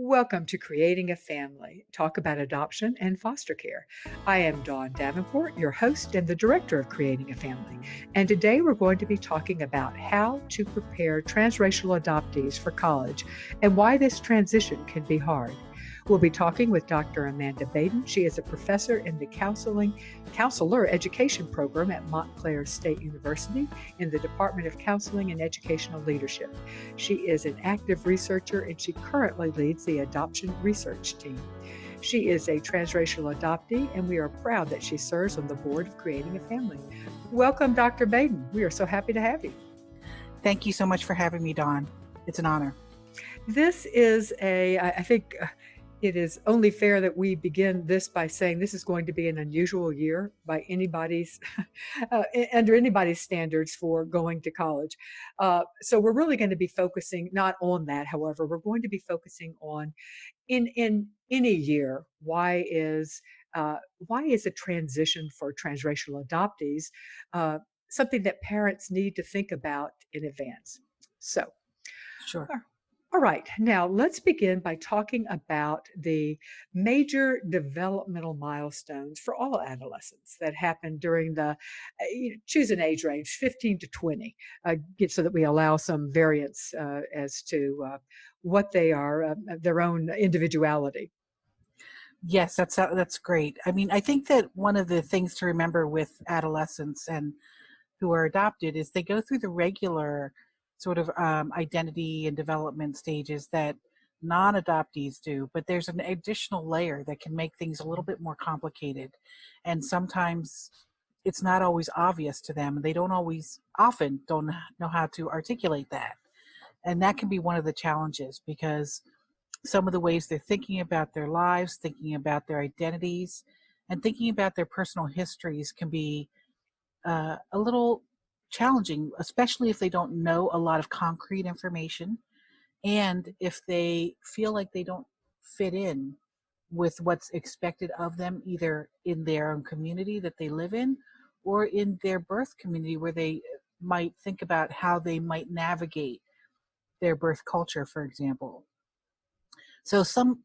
Welcome to Creating a Family. Talk about adoption and foster care. I am Dawn Davenport, your host and the director of Creating a Family. And today we're going to be talking about how to prepare transracial adoptees for college and why this transition can be hard. We'll be talking with Dr. Amanda Baden. She is a professor in the counselor education program at Montclair State University in the Department of Counseling and Educational Leadership. She is an active researcher and she currently leads the adoption research team. She is a transracial adoptee, and we are proud that she serves on the board of Creating a Family. Welcome, Dr. Baden. We are so happy to have you. Thank you so much for having me, Dawn. It's an honor. This is I think it is only fair that we begin this by saying this is going to be an unusual year by anybody's, under anybody's standards for going to college. So we're really going to be focusing not on that, however, we're going to be focusing on in any year, why is a transition for transracial adoptees something that parents need to think about in advance? So, Sure. all right, now let's begin by talking about the major developmental milestones for all adolescents that happen during choose an age range, 15 to 20, so that we allow some variance as to what they are, their own individuality. Yes, that's great. I mean, I think that one of the things to remember with adolescents and who are adopted is they go through the regular sort of identity and development stages that non-adoptees do, but there's an additional layer that can make things a little bit more complicated. And sometimes it's not always obvious to them. They often don't know how to articulate that. And that can be one of the challenges because some of the ways they're thinking about their lives, thinking about their identities, and thinking about their personal histories can be a little challenging, especially if they don't know a lot of concrete information and if they feel like they don't fit in with what's expected of them, either in their own community that they live in or in their birth community where they might think about how they might navigate their birth culture, for example. So some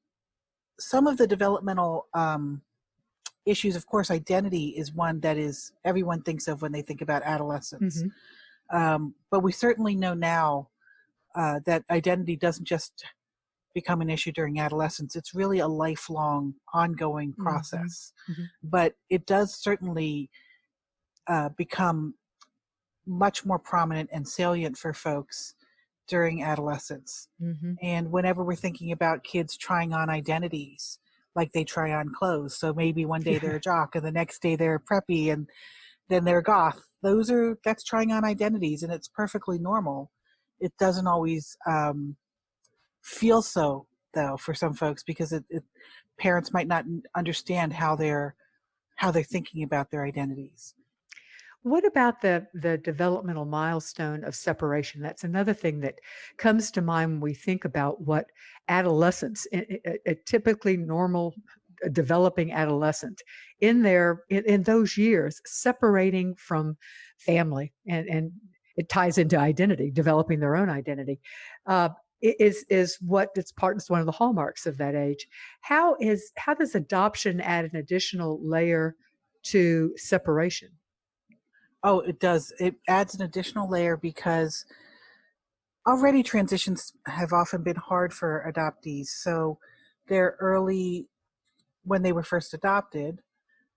of the developmental issues, of course, identity is one that is everyone thinks of when they think about adolescence. But we certainly know now that identity doesn't just become an issue during adolescence. It's really a lifelong, ongoing process. But it does certainly become much more prominent and salient for folks during adolescence. And whenever we're thinking about kids trying on identities, like they try on clothes. So maybe one day they're a jock and the next day they're preppy and then they're goth. That's trying on identities, and it's perfectly normal. It doesn't always feel so, though, for some folks because parents might not understand how they're thinking about their identities. What about the developmental milestone of separation? That's another thing that comes to mind when we think about what adolescents, a typically normal developing adolescent, in those years, separating from family, and it ties into identity, developing their own identity. Is it's one of the hallmarks of that age. How does adoption add an additional layer to separation? Oh, it does. It adds an additional layer because already transitions have often been hard for adoptees. So when they were first adopted,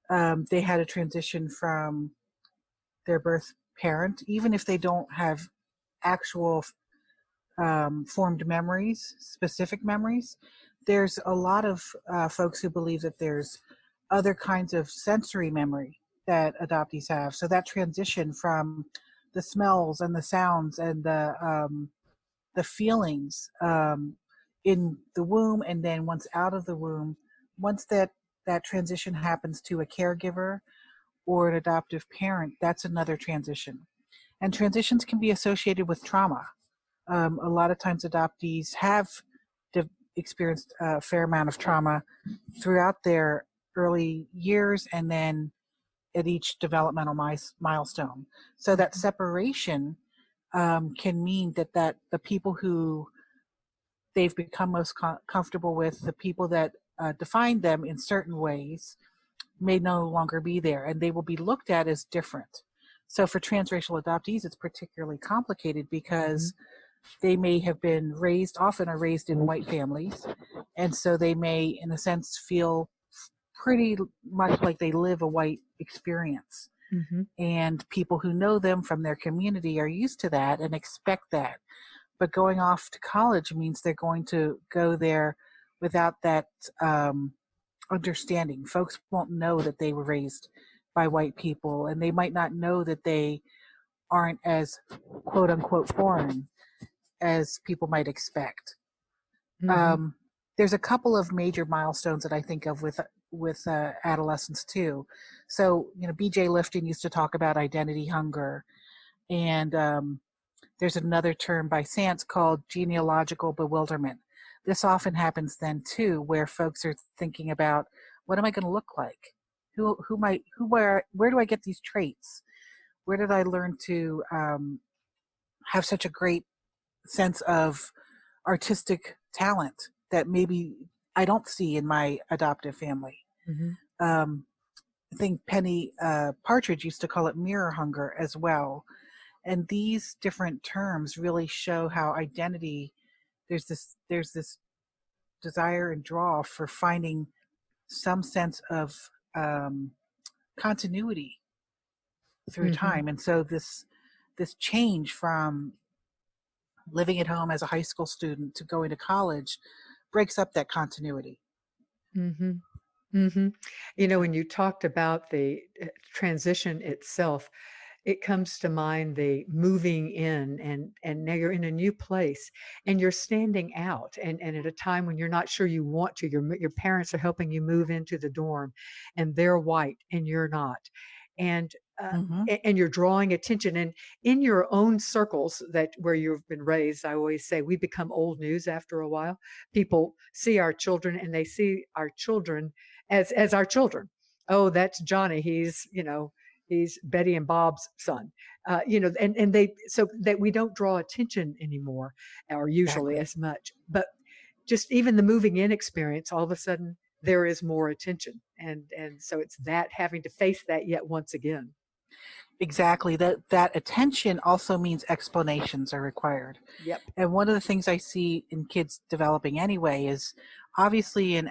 they had a transition from their birth parent, even if they don't have actual formed memories, specific memories. There's a lot of folks who believe that there's other kinds of sensory memory that adoptees have. So that transition from the smells and the sounds and the feelings in the womb, and then once out of the womb, once that transition happens to a caregiver or an adoptive parent, that's another transition. And transitions can be associated with trauma. A lot of times adoptees have experienced a fair amount of trauma throughout their early years and then at each developmental milestone. So that separation can mean that the people who they've become most comfortable with, the people that define them in certain ways may no longer be there, and they will be looked at as different. So for transracial adoptees, it's particularly complicated Mhm. because they may have been raised, often are raised in white families, and so they may, in a sense, feel pretty much like they live a white experience. Mhm. And people who know them from their community are used to that and expect that. But going off to college means they're going to go there without that understanding. Folks won't know that they were raised by white people, and they might not know that they aren't as quote unquote foreign as people might expect. Mhm. Um, there's a couple of major milestones that I think of with adolescence too. So, BJ Lifton used to talk about identity hunger, and there's another term by Sance called genealogical bewilderment. This often happens then too, where folks are thinking about, what am I going to look like? Where do I get these traits? Where did I learn to have such a great sense of artistic talent that maybe I don't see in my adoptive family? Mhm. Um, I think Penny Partridge used to call it mirror hunger as well. And these different terms really show how identity, there's this desire and draw for finding some sense of um, continuity through Mhm. time. And so this change from living at home as a high school student to going to college breaks up that continuity. Mhm. Mhm. When you talked about the transition itself, it comes to mind the moving in, and now you're in a new place and you're standing out, and at a time when you're not sure you want to. Your parents are helping you move into the dorm, and they're white and you're not. And Hmm. and you're drawing attention, and in your own circles that where you've been raised, I always say we become old news after a while. People see our children and they see our children as our children. Oh, that's Johnny. He's Betty and Bob's son. And they so that we don't draw attention anymore, or usually Exactly. as much. But just even the moving in experience, all of a sudden there is more attention, and so it's that having to face that yet once again. Exactly. That attention also means explanations are required. Yep. And one of the things I see in kids developing anyway is, obviously in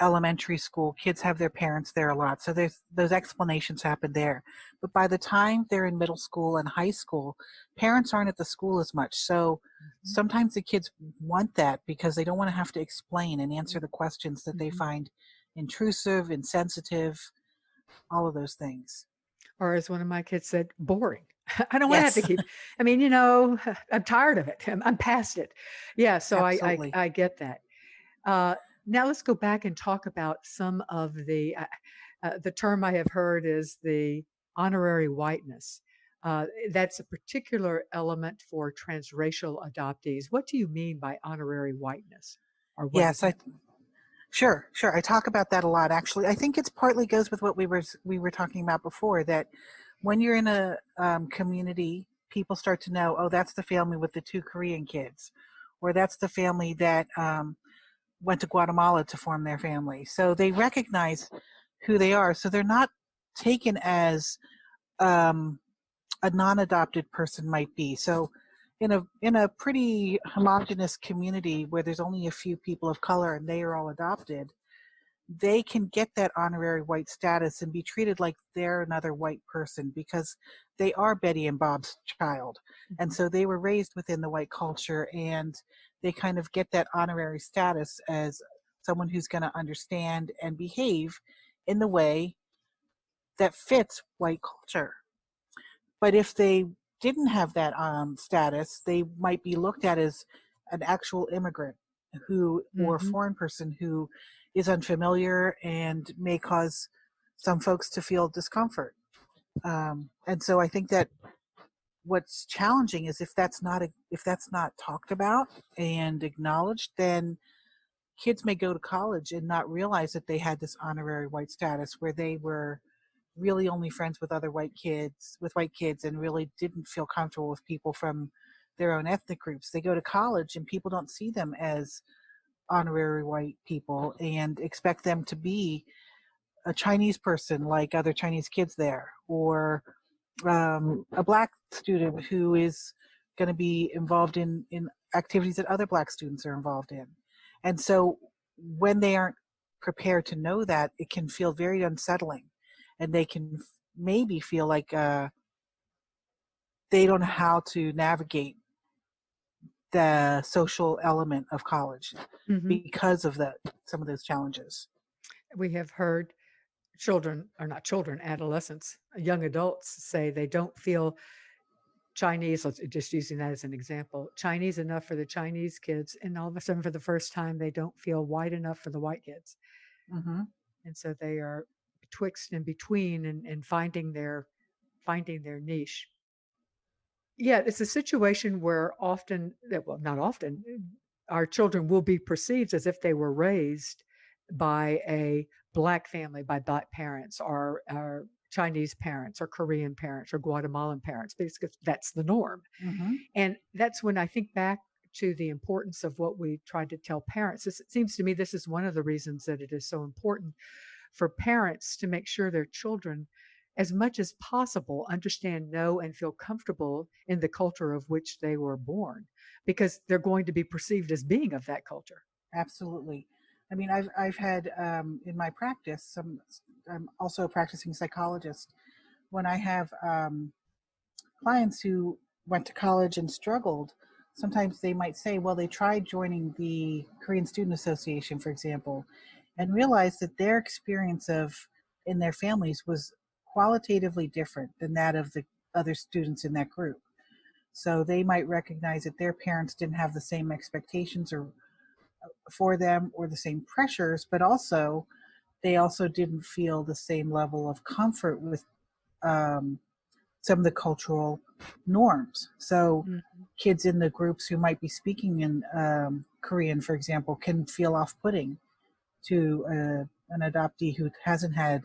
elementary school, kids have their parents there a lot. So there's those explanations happen there. But by the time they're in middle school and high school, parents aren't at the school as much. So Mhm. sometimes the kids want that because they don't want to have to explain and answer the questions that they Mhm. find intrusive, insensitive, all of those things. Or as one of my kids said, boring. I don't want to have to Yes, keep. I mean, I'm tired of it. I'm past it. Yeah, so I absolutely. I get that. Uh, Now let's go back and talk about some of the term I have heard is the honorary whiteness. That's a particular element for transracial adoptees. What do you mean by honorary whiteness, or what does Yes, I that? sure. I talk about that a lot actually. I think it's partly goes with what we were talking about before, that when you're in a community, people start to know, oh, that's the family with the two Korean kids, or that's the family that went to Guatemala to form their family. So they recognize who they are. So they're not taken as um, a non-adopted person might be. So in a pretty homogenous community where there's only a few people of color and they are all adopted, they can get that honorary white status and be treated like they're another white person because they are Betty and Bob's child. And Mhm. so they were raised within the white culture, and they kind of get that honorary status as someone who's going to understand and behave in the way that fits white culture. But if they didn't have that status, they might be looked at as an actual immigrant who, or a Mhm. foreign person who is unfamiliar and may cause some folks to feel discomfort. And so I think that what's challenging is if that's not talked about and acknowledged, then kids may go to college and not realize that they had this honorary white status where they were really only friends with other white kids and really didn't feel comfortable with people from their own ethnic groups. They go to college and people don't see them as honorary white people and expect them to be a Chinese person like other Chinese kids there, or a black student who is going to be involved in activities that other black students are involved in. And so when they aren't prepared to know that, it can feel very unsettling, and they can maybe feel like they don't know how to navigate the social element of college Hmm. because of some of those challenges. We have heard children, or not children, adolescents, young adults say they don't feel Chinese, let's just using that as an example, Chinese enough for the Chinese kids, and all of a sudden, for the first time, they don't feel white enough for the white kids. Mm-hmm. And so they are betwixt and between, and finding their niche. Yeah, it's a situation where often, well, not often, our children will be perceived as if they were raised by a black family, by black parents, or Chinese parents, or Korean parents, or Guatemalan parents, because that's the norm. Mm-hmm. And that's when I think back to the importance of what we tried to tell parents. It seems to me this is one of the reasons that it is so important for parents to make sure their children, as much as possible, understand, know, and feel comfortable in the culture of which they were born, because they're going to be perceived as being of that culture. Absolutely. I mean, I've had in my practice I'm also a practicing psychologist. When I have clients who went to college and struggled, sometimes they might say, well, they tried joining the Korean Student Association, for example, and realized that their experience of in their families was qualitatively different than that of the other students in that group. So they might recognize that their parents didn't have the same expectations or for them or the same pressures, but also they also didn't feel the same level of comfort with um, some of the cultural norms. So Mhm. kids in the groups who might be speaking in Korean, for example, can feel off-putting to an adoptee who hasn't had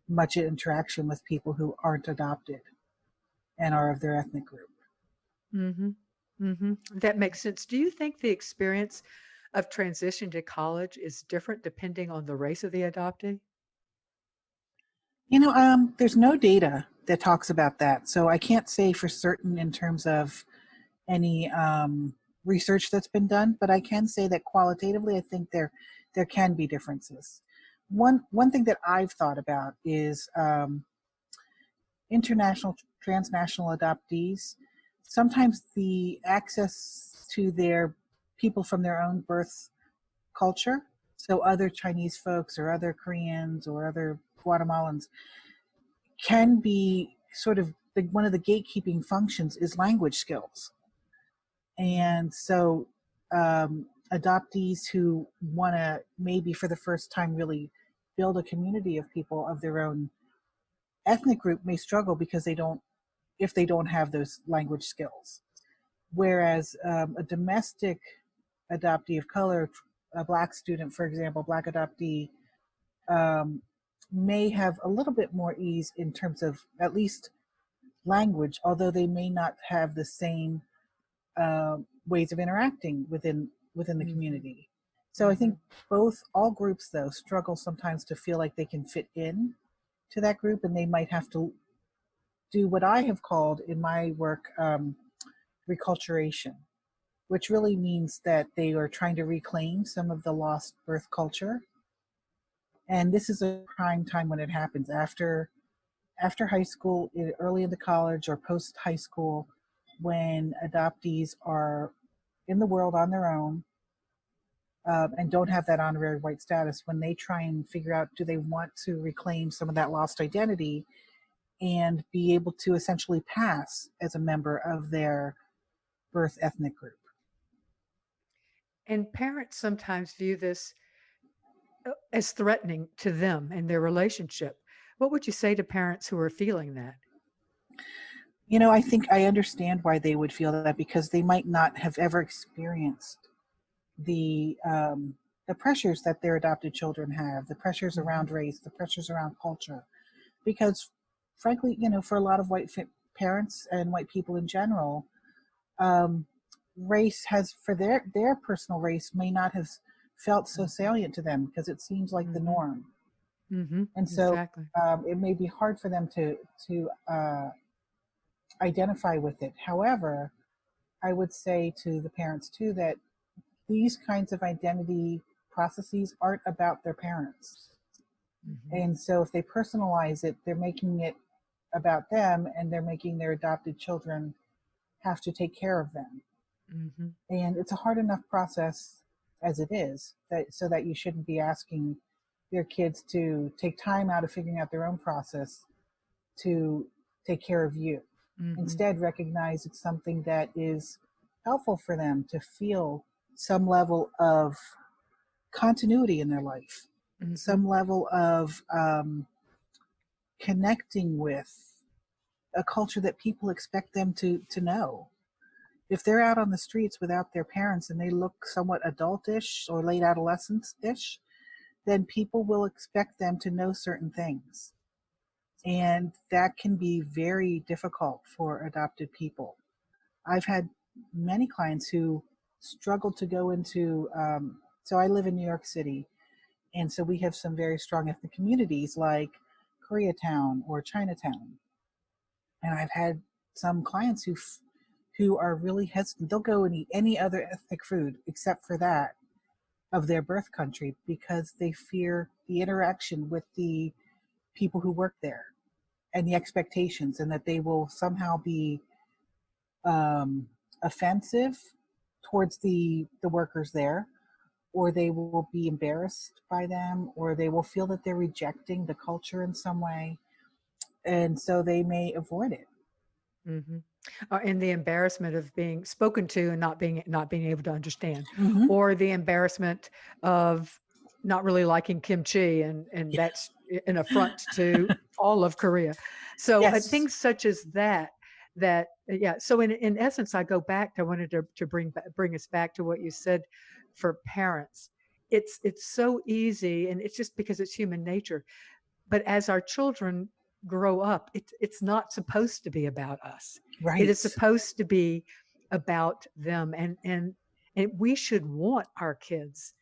much interaction with people who aren't adopted and are of their ethnic group. Mhm. Mhm. That makes sense. Do you think the experience of transition to college is different depending on the race of the adoptee? There's no data that talks about that, so I can't say for certain in terms of any research that's been done, but I can say that qualitatively, I think there can be differences. One thing that I've thought about is international transnational adoptees. Sometimes the access to their people from their own birth culture, so other Chinese folks or other Koreans or other Guatemalans, can be sort of one of the gatekeeping functions is language skills. Mm. And so adoptees who want to maybe for the first time really build a community of people of their own ethnic group may struggle because they don't if they don't have those language skills. Whereas a domestic adoptee of color, a black student, for example, black adoptee, um, may have a little bit more ease in terms of at least language, although they may not have the same ways of interacting within the Mhm. community. So I think Mhm. all groups though struggle sometimes to feel like they can fit in to that group, and they might have to do what I have called in my work reculturation, which really means that they are trying to reclaim some of the lost birth culture. And this is a prime time when it happens after high school, early into college or post high school, when adoptees are in the world on their own and don't have that honorary white status, when they try and figure out do they want to reclaim some of that lost identity and be able to essentially pass as a member of their birth ethnic group. And parents sometimes view this as threatening to them and their relationship. What would you say to parents who are feeling that? I think I understand why they would feel that because they might not have ever experienced the um, the pressures that their adopted children have, the pressures Mhm. around race, the pressures around culture. Because, frankly, for a lot of parents and white people in general, um, race has, for their personal race, may not have felt so Mhm. salient to them because it seems like the Mhm. norm. Mhm. And so Exactly. it may be hard for them to identify with it. However, I would say to the parents too that these kinds of identity processes aren't about their parents. Mhm. And so if they personalize it, they're making it about them, and they're making their adopted children have to take care of them. Mhm. And it's a hard enough process as it is, that so that you shouldn't be asking your kids to take time out of figuring out their own process to take care of you. Mhm. Instead, recognize it's something that is helpful for them to feel some level of continuity in their life, Mhm. some level of connecting with a culture that people expect them to know. If they're out on the streets without their parents and they look somewhat adultish or late adolescence-ish, then people will expect them to know certain things. And that can be very difficult for adopted people. I've had many clients who struggle to go into, so I live in New York City, and so we have some very strong ethnic communities like Koreatown or Chinatown. And I've had some clients who are really hesitant. They'll go and eat any other ethnic food except for that of their birth country because they fear the interaction with the people who work there and the expectations, and that they will somehow be um, offensive towards the workers there, or they will be embarrassed by them, or they will feel that they're rejecting the culture in some way, and so they may avoid it. Mhm. And the embarrassment of being spoken to and not being able to understand, Hmm. or the embarrassment of not really liking kimchi, and that's an affront to all of Korea. So, Yes. things such as that, yeah. So in essence, I go back to I wanted to bring us back to what you said for parents. It's so easy, and it's just because it's human nature. But as our children grow up, it's not supposed to be about us. It is Right. supposed to be about them, and we should want our kids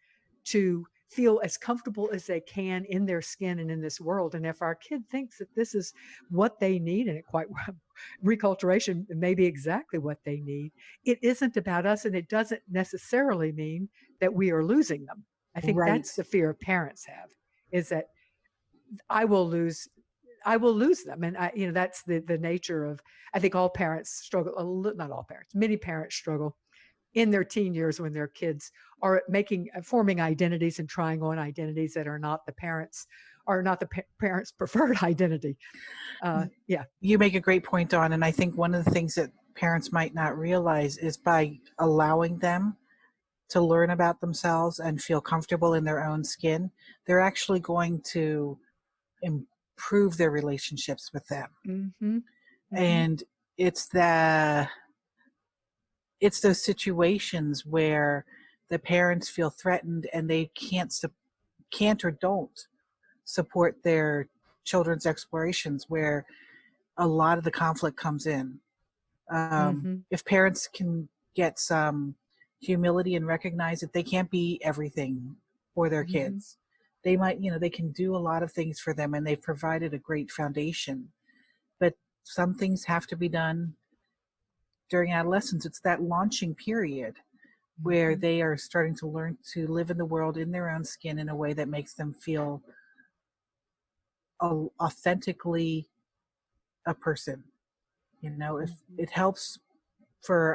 to feel as comfortable as they can in their skin and in this world. And if our kid thinks that this is what they need, and it quite reculturation may be exactly what they need, it isn't about us, and it doesn't necessarily mean that we are losing them. I think Right. that's the fear parents have, is that I will lose I will lose them. And that's the nature of, I think all parents struggle, not all parents, many parents struggle in their teen years when their kids are forming identities and trying on identities that are not the parents' preferred identity. Yeah. You make a great point, Dawn, and I think one of the things that parents might not realize is by allowing them to learn about themselves and feel comfortable in their own skin, they're actually going to improve their relationships with them. Mm-hmm. Mm-hmm. And it's the it's those situations where the parents feel threatened and they can't or don't support their children's explorations, where a lot of the conflict comes in. Mm-hmm. If parents can get some humility and recognize that they can't be everything for their Mm-hmm. kids, they might, they can do a lot of things for them and they've provided a great foundation. But some things have to be done during adolescence. It's that launching period where Mm-hmm. they are starting to learn to live in the world in their own skin in a way that makes them feel authentically a person. If Mm-hmm. it helps for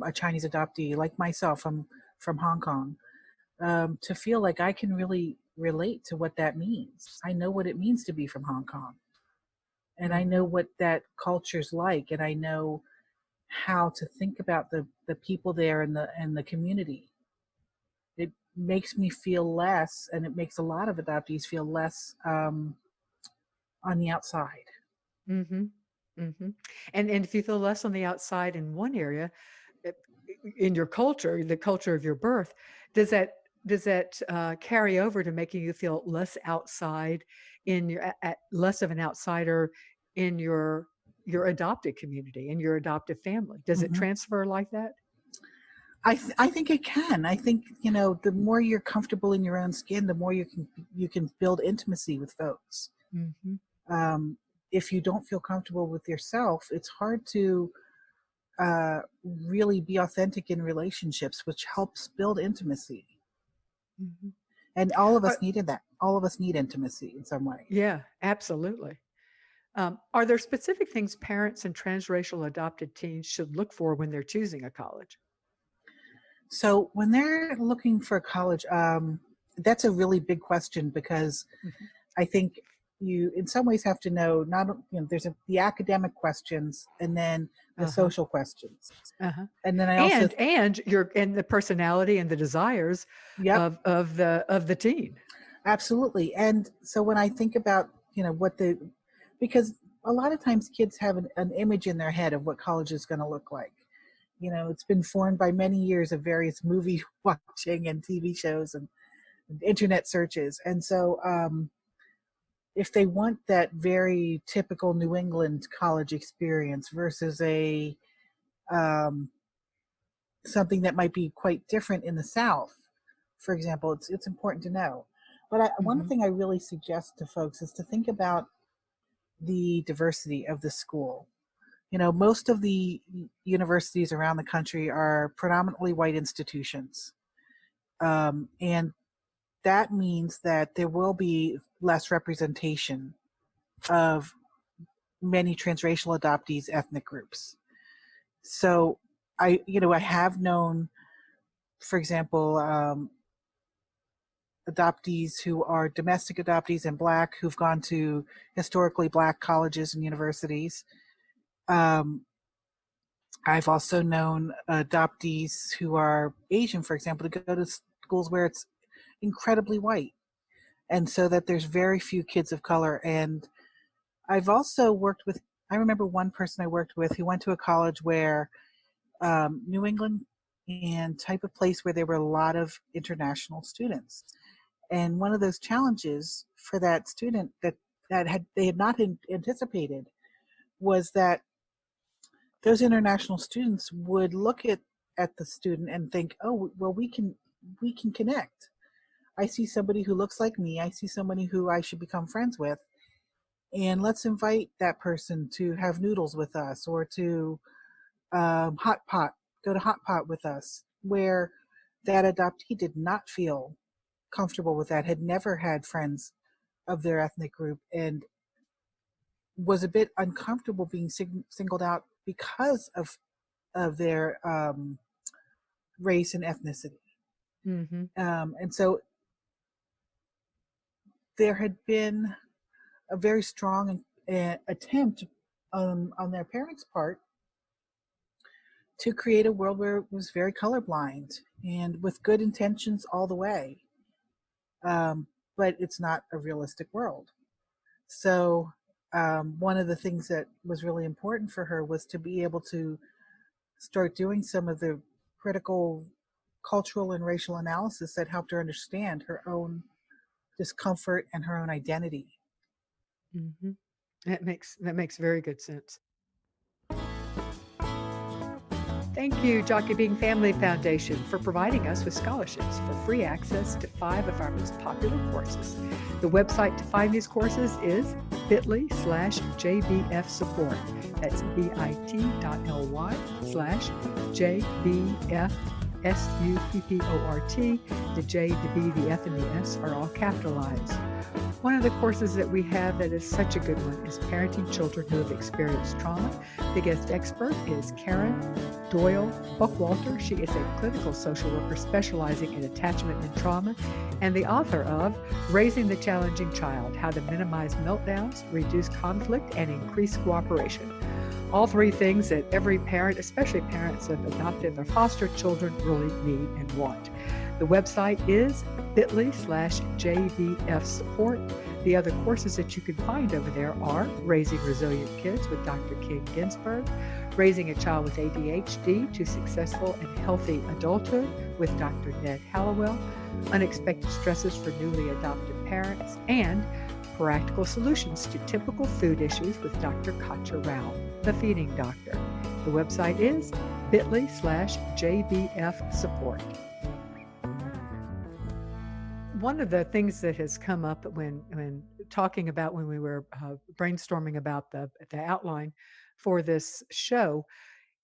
a Chinese adoptee like myself, from Hong Kong, to feel like I can really relate to what that means. I know what it means to be from Hong Kong, and I know Mm-hmm. what that culture's like, and I know how to think about the people there and the community. It makes me feel less, and it makes a lot of adoptees feel less on the outside. Mm-hmm. Mm-hmm. And if you feel less on the outside in one area, uh, in your culture, the culture of your birth, does that carry over to making you feel less outside, less of an outsider in your your adopted community and your adoptive family. Does it Mhm. transfer like that? I think it can. I think, the more you're comfortable in your own skin, the more you can build intimacy with folks. Hmm. Um, if you don't feel comfortable with yourself, it's hard to really be authentic in relationships, which helps build intimacy. Hmm. And all of us needed that. All of us need intimacy in some way. Yeah, absolutely. Are there specific things parents and transracial adopted teens should look for when they're choosing a college? So when they're looking for college, that's a really big question because Mhm. I think you, in some ways, have to know not there's the academic questions and then the Uh-huh. social questions, Uh-huh. and then I also And the personality and the desires yep, of the teen. absolutely. And so when I think about what the because a lot of times kids have an image in their head of what college is going to look like. It's been formed by many years of various movie watching and TV shows and internet searches, and so if they want that very typical New England college experience versus a um, something that might be quite different in the South, for example, it's important to know. But one Mhm. thing I really suggest to folks is to think about the diversity of the school. Most of the universities around the country are predominantly white institutions, and that means that there will be less representation of many transracial adoptees ethnic groups. So I have known, for example, adoptees who are domestic adoptees and Black who've gone to historically Black colleges and universities. Um, I've also known adoptees who are Asian, for example, to go to schools where it's incredibly white, and so that there's very few kids of color. And I've also worked with, I remember one person I worked with who went to a college where New England and type of place where there were a lot of international students. And one of those challenges for that student that they had not anticipated was that those international students would look at the student and think, oh, well, we can connect. I see somebody who looks like me. I see somebody who I should become friends with, and let's invite that person to have noodles with us or to hot pot, go to hot pot with us, where that adoptee did not feel comfortable with that, had never had friends of their ethnic group, and was a bit uncomfortable being singled out because of their race and ethnicity. Mhm. And so there had been a very strong attempt on their parents' part to create a world where it was very colorblind and with good intentions all the way. But it's not a realistic world. So one of the things that was really important for her was to be able to start doing some of the critical cultural and racial analysis that helped her understand her own discomfort and her own identity. Mhm. That makes very good sense. Thank you, Jockey Being Family Foundation, for providing us with scholarships for free access to 5 of our most popular courses. The website to find these courses is bit.ly/JBF support. That's bit.ly/JBF SUPPORT. The J, the B, the F, and the S are all capitalized. One of the courses that we have that is such a good one is Parenting Children Who Have Experienced Trauma. The guest expert is Karen Doyle Buckwalter. She is a clinical social worker specializing in attachment and trauma and the author of Raising the Challenging Child: How to Minimize Meltdowns, Reduce Conflict, and Increase Cooperation. All three things that every parent, especially parents of adoptive or foster children, really need and want. The website is bit.ly/JBF support. The other courses that you can find over there are Raising Resilient Kids with Dr. Ken Ginsburg, Raising a Child with ADHD to Successful and Healthy Adulthood with Dr. Ned Hallowell, Unexpected Stresses for Newly Adopted Parents, and practical solutions to typical food issues with Dr. Katja Rao, the feeding doctor. The website is bit.ly/JBF support. One of the things that has come up when talking about when we were brainstorming about the outline for this show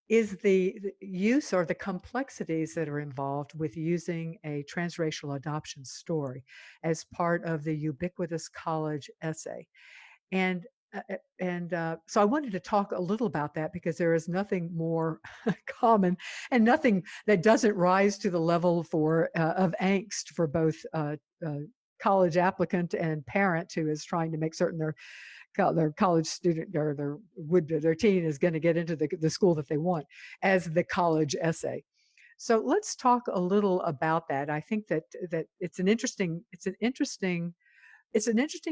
is the use or the complexities that are involved with using a transracial adoption story as part of the ubiquitous college essay. And so I wanted to talk a little about that because there is nothing more common and nothing that doesn't rise to the level for of angst for both college applicant and parent who is trying to make certain their college student or their teen is going to get into the school that they want as the college essay. So let's talk a little about that. I think that it's an interesting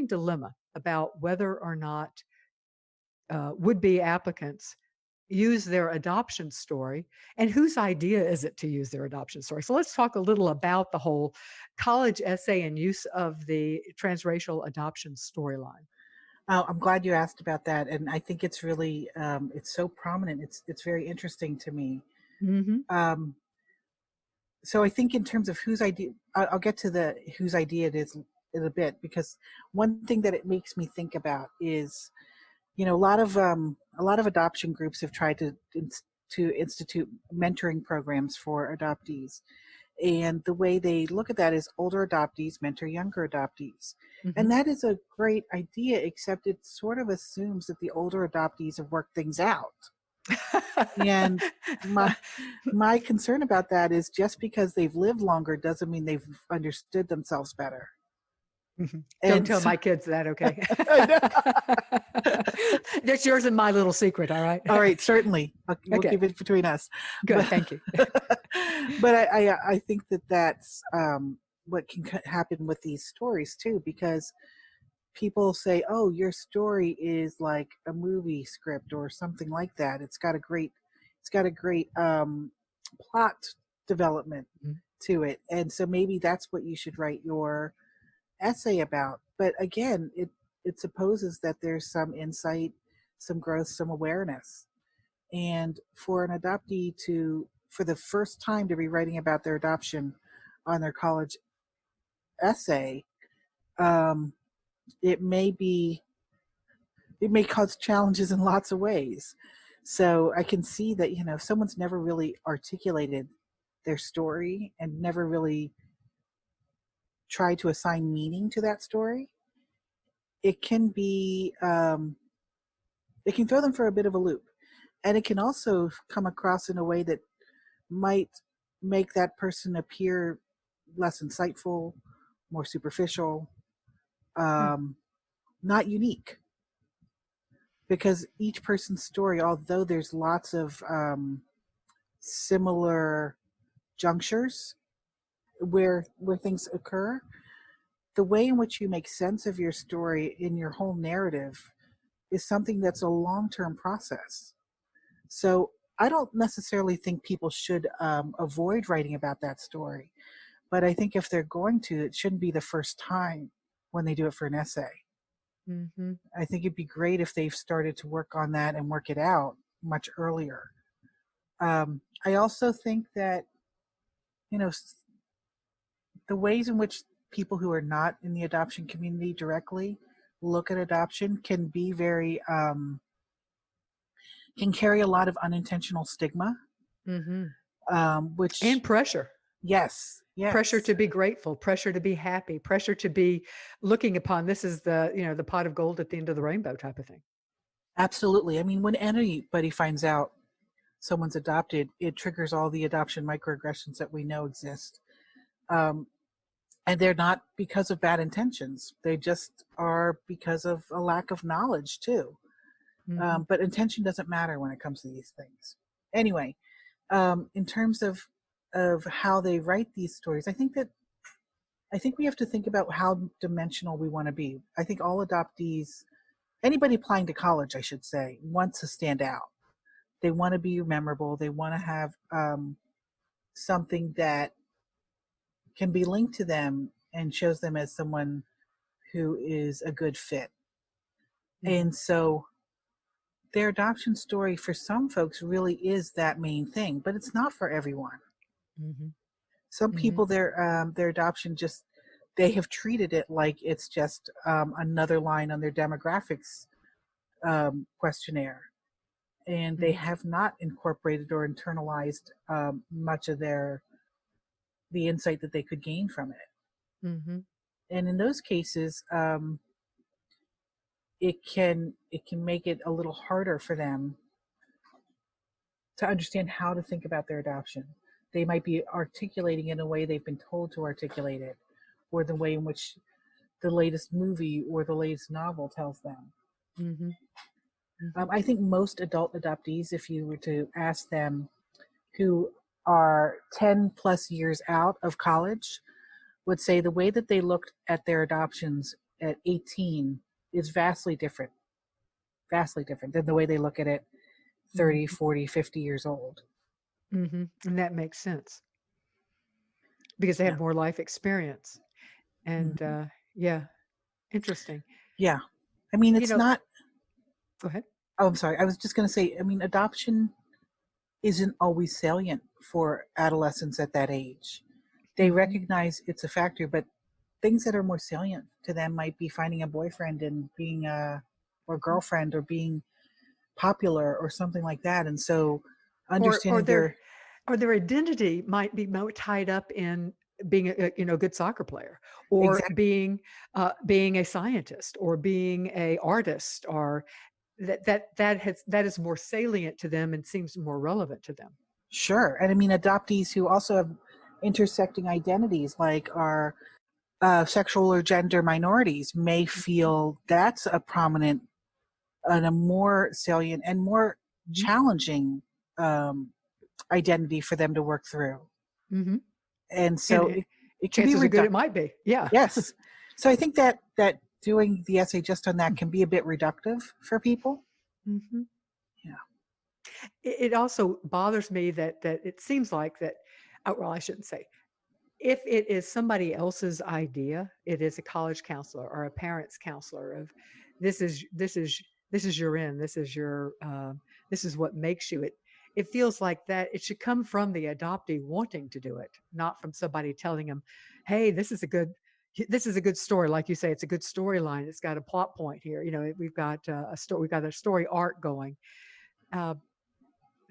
dilemma about whether or not would-be applicants use their adoption story and whose idea is it to use their adoption story. So let's talk a little about the whole college essay and use of the transracial adoption storyline. Oh, I'm glad you asked about that, and I think it's really it's so prominent. It's very interesting to me. Hmm. So I think in terms of whose idea, I'll get to the whose idea it is in a bit, because one thing that it makes me think about is, a lot of adoption groups have tried to institute mentoring programs for adoptees. And the way they look at that is older adoptees mentor younger adoptees. Hmm. And that is a great idea, except it sort of assumes that the older adoptees have worked things out. And my concern about that is just because they've lived longer doesn't mean they've understood themselves better. Mhm. Don't And tell so, my kids that, okay? I know. That's yours and my little secret, all right? All right, certainly. We'll Okay, keep it between us. good, But thank you. but I think that's what can happen with these stories too, because people say, "Oh, your story is like a movie script or something like that. It's got a great plot development Mhm. to it, and so maybe that's what you should write your essay about." But again, it supposes that there's some insight, some growth, some awareness. And for an adoptee for the first time to be writing about their adoption on their college essay, um, it may cause challenges in lots of ways. So I can see that, if someone's never really articulated their story and never really tried to assign meaning to that story, it can be it can throw them for a bit of a loop. And it can also come across in a way that might make that person appear less insightful, more superficial, Hmm. not unique. Because each person's story, although there's lots of similar junctures where things occur, the way in which you make sense of your story in your whole narrative is something that's a long-term process. So I don't necessarily think people should avoid writing about that story, but I think if they're going to, it shouldn't be the first time when they do it for an essay. Hmm. I think it'd be great if they've started to work on that and work it out much earlier. I also think that, you know, the ways in which people who are not in the adoption community directly look at adoption can be can carry a lot of unintentional stigma, Hmm. which, And pressure. yes, Pressure yes, to be grateful, pressure to be happy, pressure to be looking upon this is the pot of gold at the end of the rainbow type of thing. absolutely. I mean, when anybody finds out someone's adopted, it triggers all the adoption microaggressions that we know exist. Um, and they're not because of bad intentions. They just are because of a lack of knowledge too. Hmm. But intention doesn't matter when it comes to these things. Anyway, in terms of how they write these stories, I think we have to think about how dimensional we want to be. I think all adoptees, anybody applying to college, I should say, wants to stand out. They want to be memorable. They want to have something that can be linked to them and shows them as someone who is a good fit. Mhm. And so their adoption story for some folks really is that main thing, but it's not for everyone. Mhm. Some Mhm. people, their adoption just, they have treated it like it's just another line on their demographics questionnaire, and they Mhm. have not incorporated or internalized much of the insight that they could gain from it. Mhm. And in those cases, it can make it a little harder for them to understand how to think about their adoption. They might be articulating in a way they've been told to articulate it, or the way in which the latest movie or the latest novel tells them. Mhm. Mhm. I think most adult adoptees, if you were to ask them, who are 10 plus years out of college, would say the way that they looked at their adoptions at 18 is vastly different than the way they look at it 30, Mhm. 40, 50 years old. Mhm. And that makes sense because they Yeah. have more life experience. And Mhm. yeah, interesting. Yeah. I mean, You it's know, not, go ahead. oh, I'm sorry. I was just going to say, I mean, adoption isn't always salient for adolescents at that age. They Mhm. recognize it's a factor, but things that are more salient to them might be finding a boyfriend and being a, or Mhm. girlfriend, or being popular or something like that. And so Or understanding their their, or their identity might be tied up in being a good soccer player, or exact, being a scientist, or being a artist, or that is more salient to them and seems more relevant to them. sure. And I mean, adoptees who also have intersecting identities, like are sexual or gender minorities, may Mhm. feel that's a prominent and a more salient and more Mhm. challenging um, identity for them to work through. Mhm. And And so it can be chances are good reductive. it might be. Yeah. Yes. So I think that doing the essay just on that Mm. can be a bit reductive for people. Mhm. Yeah. It also bothers me that it seems like that, well, I shouldn't say. If it is somebody else's idea, it is a college counselor or a parents counselor of this is your end, this is what makes you. It feels like that it should come from the adoptee wanting to do it, not from somebody telling them, "Hey, this is a good story." Like you say, it's a good storyline. It's got a plot point here. We've got we've got a story arc going. Uh,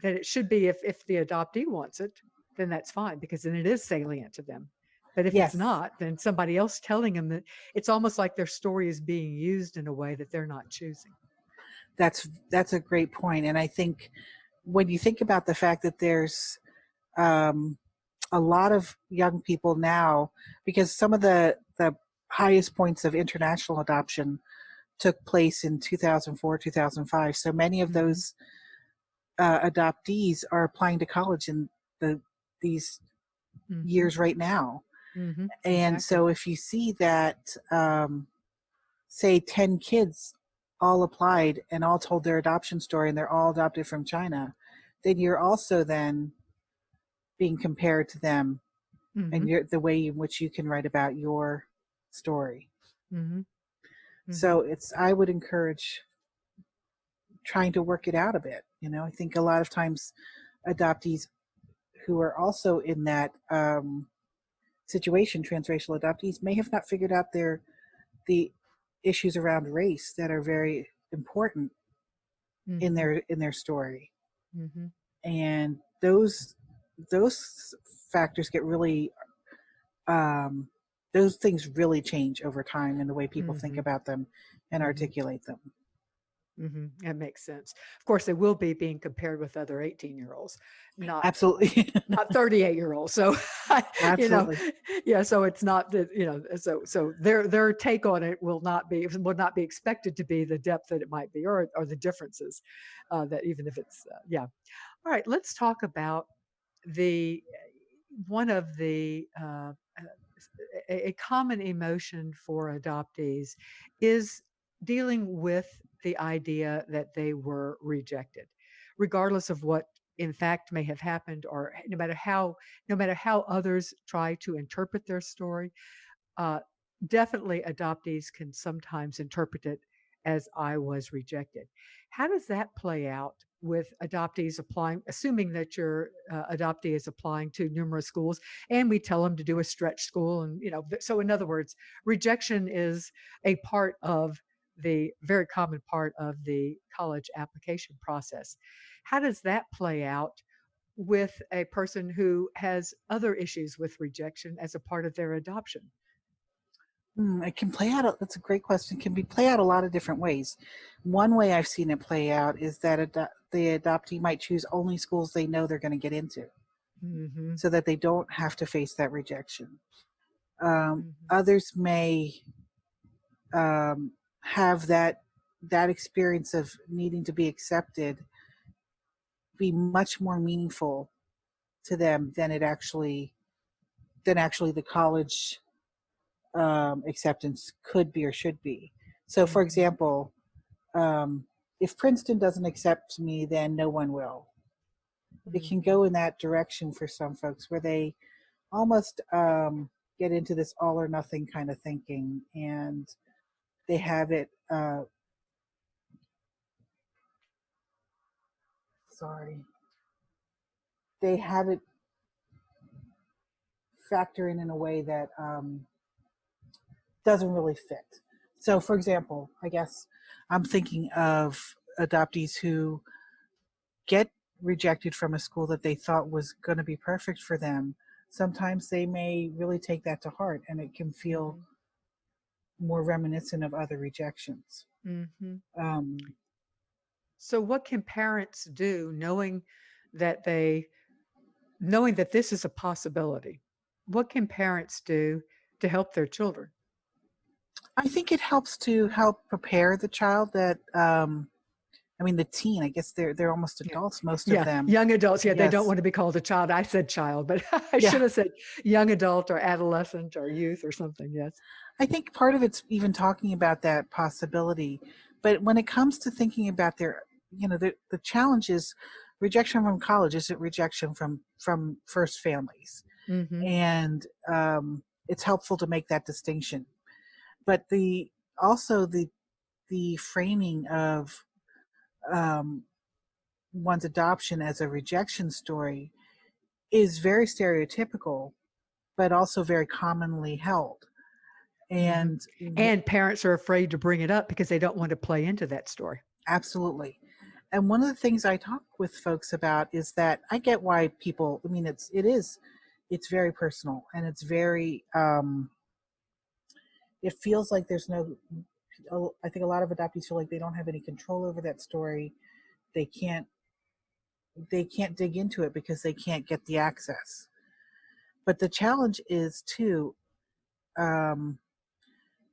that it should be, if the adoptee wants it, then that's fine because then it is salient to them. But if it's Yes. not, then somebody else telling them that it's almost like their story is being used in a way that they're not choosing. That's a great point. And I think when you think about the fact that there's um, a lot of young people now, because some of the highest points of international adoption took place in 2004, 2005. So many of Mhm. those adoptees are applying to college in these Mhm. years right now. Mhm. And Exactly. so if you see that, say 10 kids all applied and all told their adoption story and they're all adopted from China, then you're also then being compared to them, and Mhm. the way in which you can write about your story. Mhm. Mhm. So I would encourage trying to work it out a bit. I think a lot of times adoptees who are also in that situation, transracial adoptees, may have not figured out the issues around race that are very important in Mhm. their story. Mhm. And those factors get really um, those things really change over time in the way people think Mhm. about them and Mhm. articulate them. Mhm. That makes sense. Of course, they will be being compared with other 18-year-olds, not Absolutely. not 38-year-olds. So, you know, Absolutely. yeah, so it's not that, so their take on it will not be expected to be the depth that it might be, or the differences, that even if it's, yeah. All right, let's talk about the one of the a common emotion for adoptees is dealing with the idea that they were rejected, regardless of what in fact may have happened, or no matter how others try to interpret their story. Uh, definitely adoptees can sometimes interpret it as I was rejected. How does that play out with adoptees applying, assuming that your adoptee is applying to numerous schools and we tell them to do a stretch school? And, so in other words, rejection is a part of the very common part of the college application process. How does that play out with a person who has other issues with rejection as a part of their adoption? It can play out. That's a great question. It can be play out a lot of different ways. One way I've seen it play out is that the adoptee might choose only schools they know they're going to get into, Mhm, so that they don't have to face that rejection. mhm, Others may have that experience of needing to be accepted be much more meaningful to them than actually the college acceptance could be or should be. So, for mhm, example, um, if Princeton doesn't accept me, then no one will. It can mhm, go in that direction for some folks where they almost get into this all or nothing kind of thinking, and they have it. Sorry, they have it factor in a way that doesn't really fit. So, for example, I guess I'm thinking of adoptees who get rejected from a school that they thought was going to be perfect for them. Sometimes they may really take that to heart, and it can feel mhm, more reminiscent of other rejections. mhm. Um, So what can parents do that they knowing that this is a possibility? What can parents do to help their children? I think it helps to help prepare the child that, I mean, the teen, I guess they're almost Yeah. adults, most of Yeah, them. young adults, yeah, they don't Yes. wanna be called a child. I said child, but I Yeah. should have said young adult or adolescent or youth or something, yes. I think part of it's even talking about that possibility. But when it comes to thinking about the challenge is rejection from college isn't rejection from first families. Mhm, And it's helpful to make that distinction. But also the framing of um, one's adoption as a rejection story is very stereotypical, but also very commonly held. mhm. And And parents are afraid to bring it up because they don't want to play into that story. absolutely. And one of the things I talk with folks about is that I get why people, I mean, it's very personal, and it's very, it feels like there's no, I think a lot of adoptees feel like they don't have any control over that story. They can't, they can't dig into it because they can't get the access. But the challenge is too, um,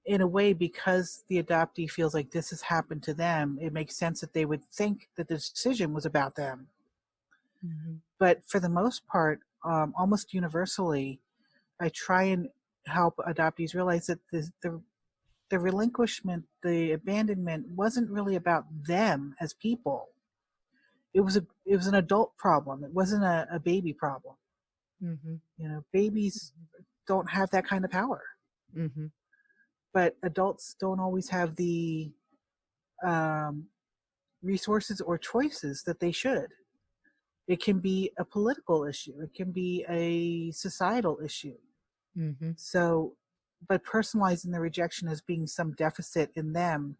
in a way, because the adoptee feels like this has happened to them, it makes sense that they would think that the decision was about them. Mhm, But for the most part, almost universally, I try and help adoptees realize that the relinquishment, the abandonment, wasn't really about them as people. It was an adult problem. It wasn't a baby problem. mhm, Babies don't have that kind of power, mhm, but adults don't always have the um, resources or choices that they should. It can be a political issue. It can be a societal issue. mhm, So, but personalizing the rejection as being some deficit in them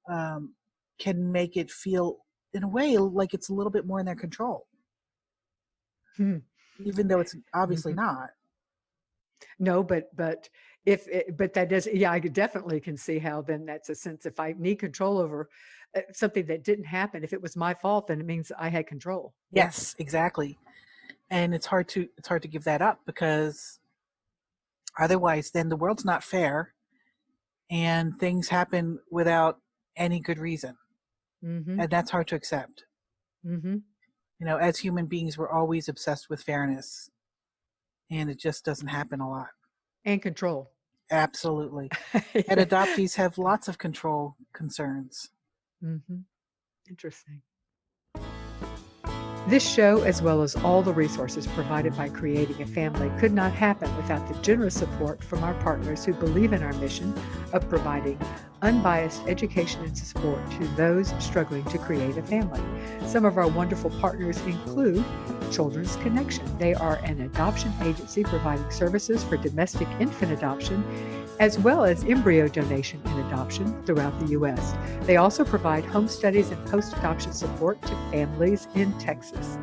um, can make it feel, in a way, like it's a little bit more in their control, mhm, even though it's obviously mhm. not. No, but if it but that does yeah, I could definitely can see how then that's a sense if I need control over, something that didn't happen, if it was my fault, then it means I had control. Yeah. Yes, exactly. And it's hard to give that up, because otherwise, then the world's not fair, and things happen without any good reason, Mhm, and that's hard to accept. mhm. As human beings, we're always obsessed with fairness, and it just doesn't happen a lot. And control. Absolutely. And Yeah. adoptees have lots of control concerns. Mhm. Interesting. This show, as well as all the resources provided by Creating a Family, could not happen without the generous support from our partners who believe in our mission of providing unbiased education and support to those struggling to create a family. Some of our wonderful partners include Children's Connection. They are an adoption agency providing services for domestic infant adoption as well as embryo donation and adoption throughout the U.S. They also provide home studies and post-adoption support to families in Texas.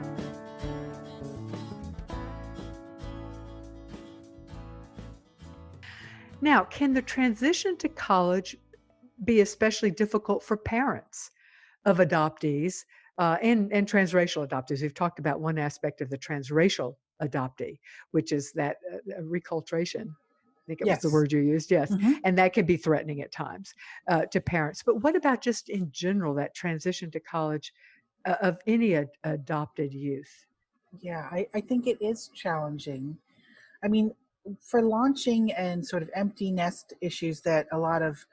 Now, can the transition to college be especially difficult for parents of adoptees and transracial adoptees? We've talked about one aspect of the transracial adoptee, which is that reculturation. I think it was the Yes. word you used, yes. Mm-hmm. And that can be threatening at times to parents. But what about just in general, that transition to college of any adopted youth? Yeah, I think it is challenging. I mean, for launching and sort of empty nest issues that a lot of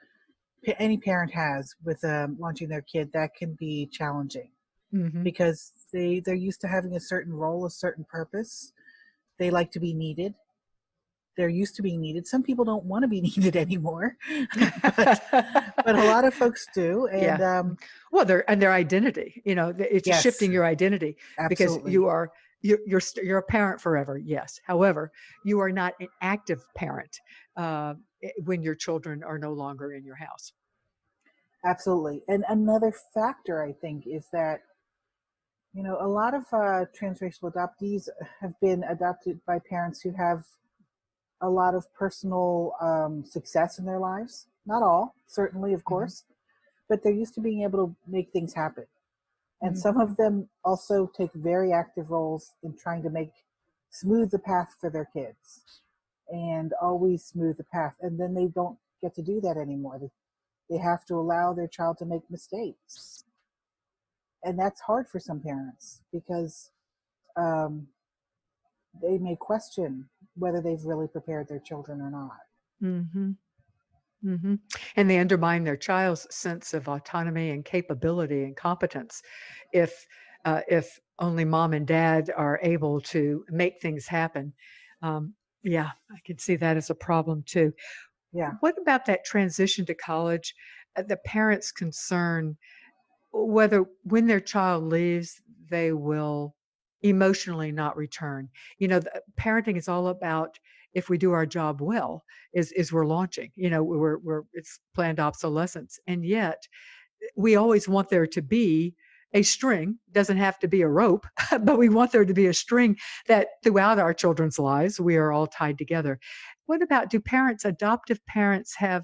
any parent has with launching their kid, that can be challenging Mm-hmm. because they're used to having a certain role, a certain purpose. They like to be needed. They're used to being needed. Some people don't want to be needed anymore, but a lot of folks do. And Yeah. Well, their identity, it's just yes, shifting your identity because absolutely. you're a parent forever. Yes. However, you are not an active parent when your children are no longer in your house. Absolutely. And another factor, I think, is that, a lot of transracial adoptees have been adopted by parents who have a lot of personal success in their lives. Not all, certainly, of Mm-hmm. course, but they're used to being able to make things happen. And some Mm-hmm. of them also take very active roles in trying to smooth the path for their kids and always smooth the path. And then they don't get to do that anymore. They have to allow their child to make mistakes. And that's hard for some parents because um, they may question whether they've really prepared their children or not. Mm-hmm. Mm-hmm. And they undermine their child's sense of autonomy and capability and competence if only mom and dad are able to make things happen. Yeah, I can see that as a problem too. Yeah. What about that transition to college? The parents' concern whether when their child leaves, they will emotionally not return. Parenting is all about if we do our job well, is we're launching. We're it's planned obsolescence, and yet we always want there to be a string. Doesn't have to be a rope, but we want there to be a string that throughout our children's lives we are all tied together. What about do parents, adoptive parents, have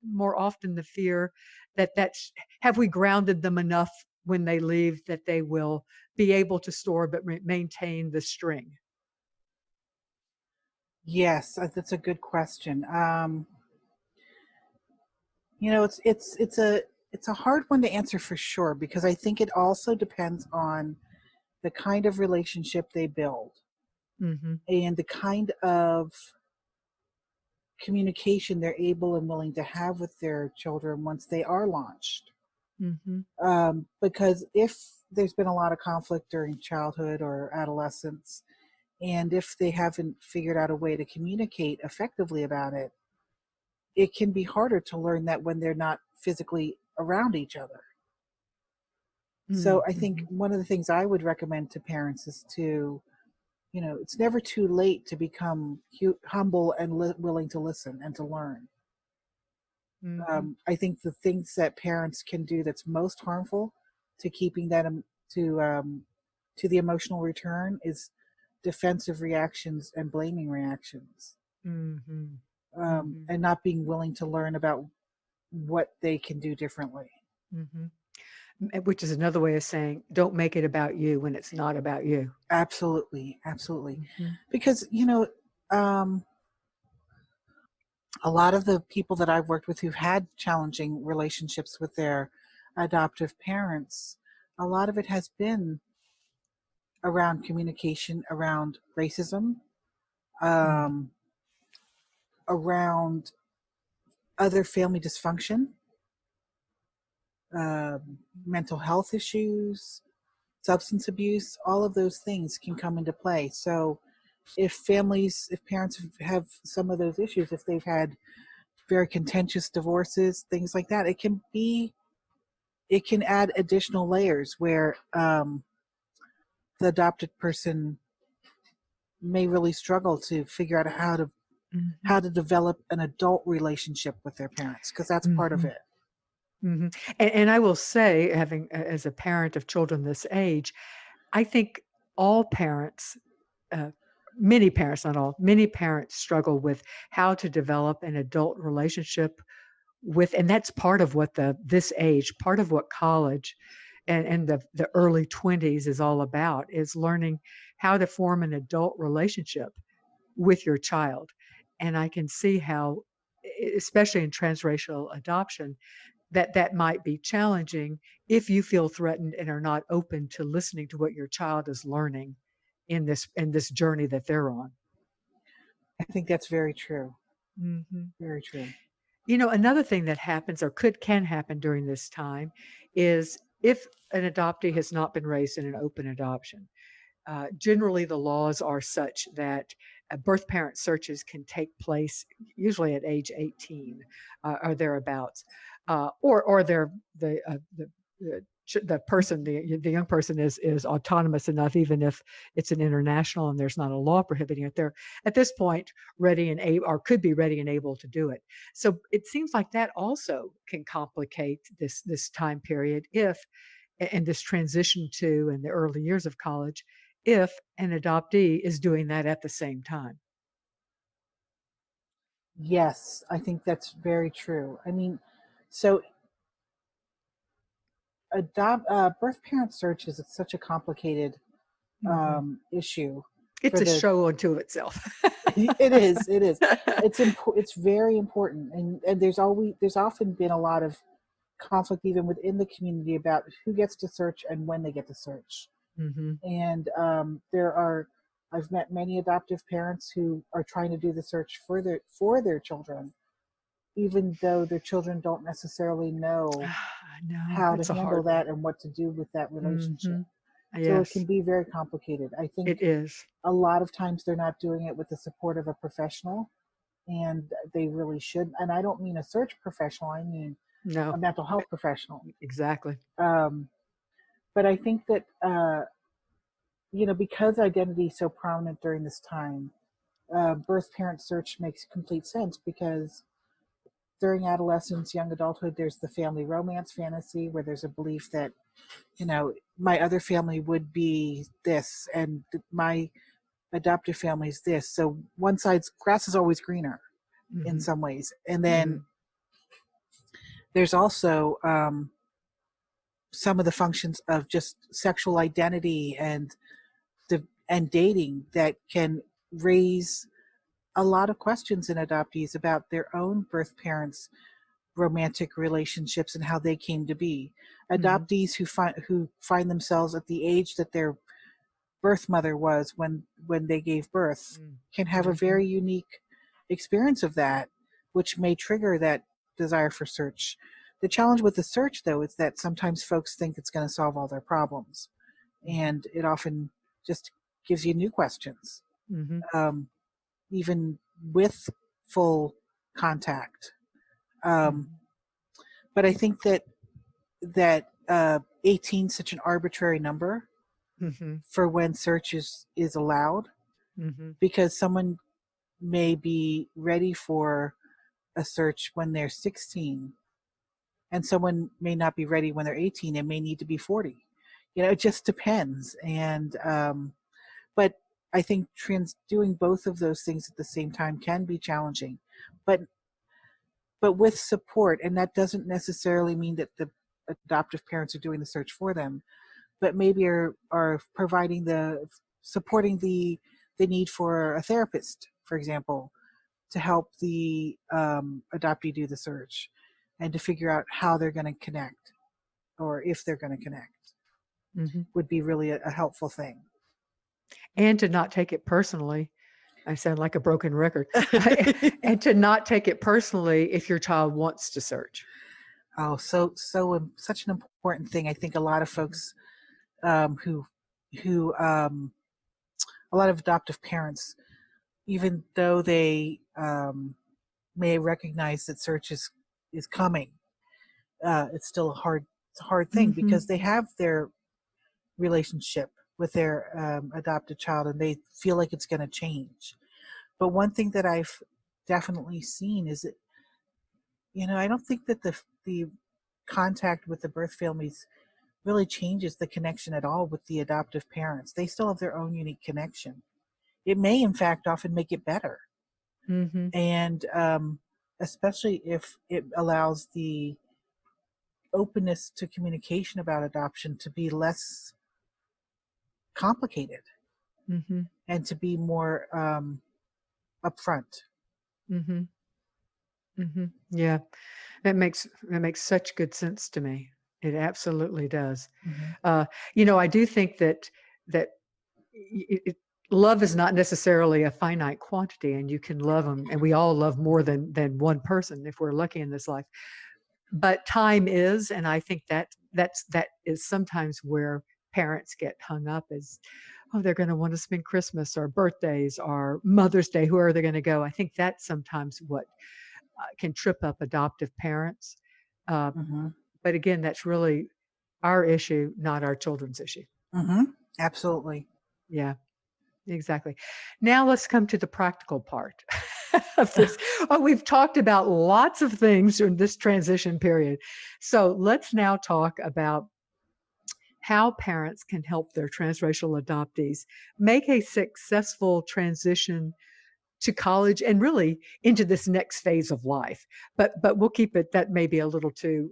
more often the fear that's have we grounded them enough when they leave that they will be able to store but maintain the string? Yes, that's a good question. It's a hard one to answer for sure because I think it also depends on the kind of relationship they build Mhm. and the kind of communication they're able and willing to have with their children once they are launched. Mhm. Because if there's been a lot of conflict during childhood or adolescence, and if they haven't figured out a way to communicate effectively about it, it can be harder to learn that when they're not physically around each other. So Mm, I think mhm. one of the things I would recommend to parents is to, it's never too late to become humble and willing to listen and to learn. Mhm. I think the things that parents can do that's most harmful to keeping that to the emotional return is defensive reactions and blaming reactions, Mhm. Mhm. and not being willing to learn about what they can do differently. Mhm. Which is another way of saying don't make it about you when it's not about you. Absolutely, absolutely, Mhm. because um, a lot of the people that I've worked with who've had challenging relationships with their adoptive parents, a lot of it has been around communication, around racism, Mm. um, around other family dysfunction, mental health issues, substance abuse, all of those things can come into play. So if parents have some of those issues, if they've had very contentious divorces, things like that, it can add additional layers where the adopted person may really struggle to figure out Mhm. how to develop an adult relationship with their parents, because that's part of Mhm. it. Mhm. And I will say, as a parent of children this age, I think all parents, uh, many parents, not all, many parents struggle with how to develop an adult relationship with, and that's part of what this age, part of what college and the early 20s is all about, is learning how to form an adult relationship with your child. And I can see how, especially in transracial adoption, that might be challenging if you feel threatened and are not open to listening to what your child is learning in this journey that they're on. I think that's very true. Mhm. Very true. Another thing that happens or can happen during this time is if an adoptee has not been raised in an open adoption. Generally, the laws are such that birth parent searches can take place usually at age 18 or thereabouts, or the person, the young person is autonomous enough, even if it's an international and there's not a law prohibiting it. They're at this point ready and able, or could be ready and able to do it. So it seems like that also can complicate this time period if and this transition to in the early years of college if an adoptee is doing that at the same time. Yes, I think that's very true. I mean, so birth parent search is such a complicated Mhm. issue It's for a the show unto itself. it is it's very important, and there's often been a lot of conflict even within the community about who gets to search and when they get to search. Mhm. And I've met many adoptive parents who are trying to do the search for their children, even though their children don't necessarily know I know, how to it's a handle hard that one. and what to do with that relationship. Mhm. So it can Yes, be very complicated. I think it is. a lot of times they're not doing it with the support of a professional, and they really should. And I don't mean a search professional, I mean a No, mental health professional. exactly. Um, but I think that, because identity is so prominent during this time, birth parent search makes complete sense because during adolescence, young adulthood, there's the family romance fantasy where there's a belief that, my other family would be this and my adoptive family is this. So one side's grass is always greener in Mhm. some ways. And then Mhm. there's also some of the functions of just sexual identity and dating that can raise a lot of questions in adoptees about their own birth parents' romantic relationships and how they came to be. Mhm. Adoptees who find themselves at the age that their birth mother was when they gave birth Mm. can have a Mhm. very unique experience of that, which may trigger that desire for search. The challenge with the search, though, is that sometimes folks think it's going to solve all their problems, Mhm. and it often just gives you new questions, Mhm. um, even with full contact. Um, Mhm. but I think that 18 is such an arbitrary number Mhm. for when search is allowed, Mhm. because someone may be ready for a search when they're 16, and someone may not be ready when they're 18 and may need to be 40. It just depends. And but I think doing both of those things at the same time can be challenging, but with support. And that doesn't necessarily mean that the adoptive parents are doing the search for them, but maybe are providing supporting the need for a therapist, for example, to help the adoptee do the search and to figure out how they're going to connect, or if they're going to connect, Mhm. would be really a helpful thing. And to not take it personally. I sound like a broken record. And to not take it personally if your child wants to search. Oh, such an important thing. I think a lot of Mhm. folks who a lot of adoptive parents, even though they may recognize that search is coming, it's still it's a hard thing Mm-hmm. because they have their relationship with their adopted child and they feel like it's going to change. But one thing that I've definitely seen is that, I don't think that the contact with the birth families really changes the connection at all with the adoptive parents. They still have their own unique connection. It may, in fact, often make it better. Mm-hmm. And especially if it allows the openness to communication about adoption to be less complicated Mm-hmm. and to be more upfront. Mm-hmm. Mm-hmm. Yeah. That makes such good sense to me. It absolutely does. Hmm. Uh, I do think that love is not necessarily a finite quantity, and you can love them, and we all love more than one person if we're lucky in this life. But time is, and I think that is sometimes where parents get hung up is, oh, they're going to want to spend Christmas or birthdays or Mother's Day. Where are they going to go? I think that's sometimes what can trip up adoptive parents. Uh, Hmm. but again, that's really our issue, not our children's issue. Hmm. Absolutely. Yeah, exactly. Now let's come to the practical part of this. Oh, we've talked about lots of things during this transition period. So let's now talk about how parents can help their transracial adoptees make a successful transition to college and really into this next phase of life. But we'll keep it, that may be a little too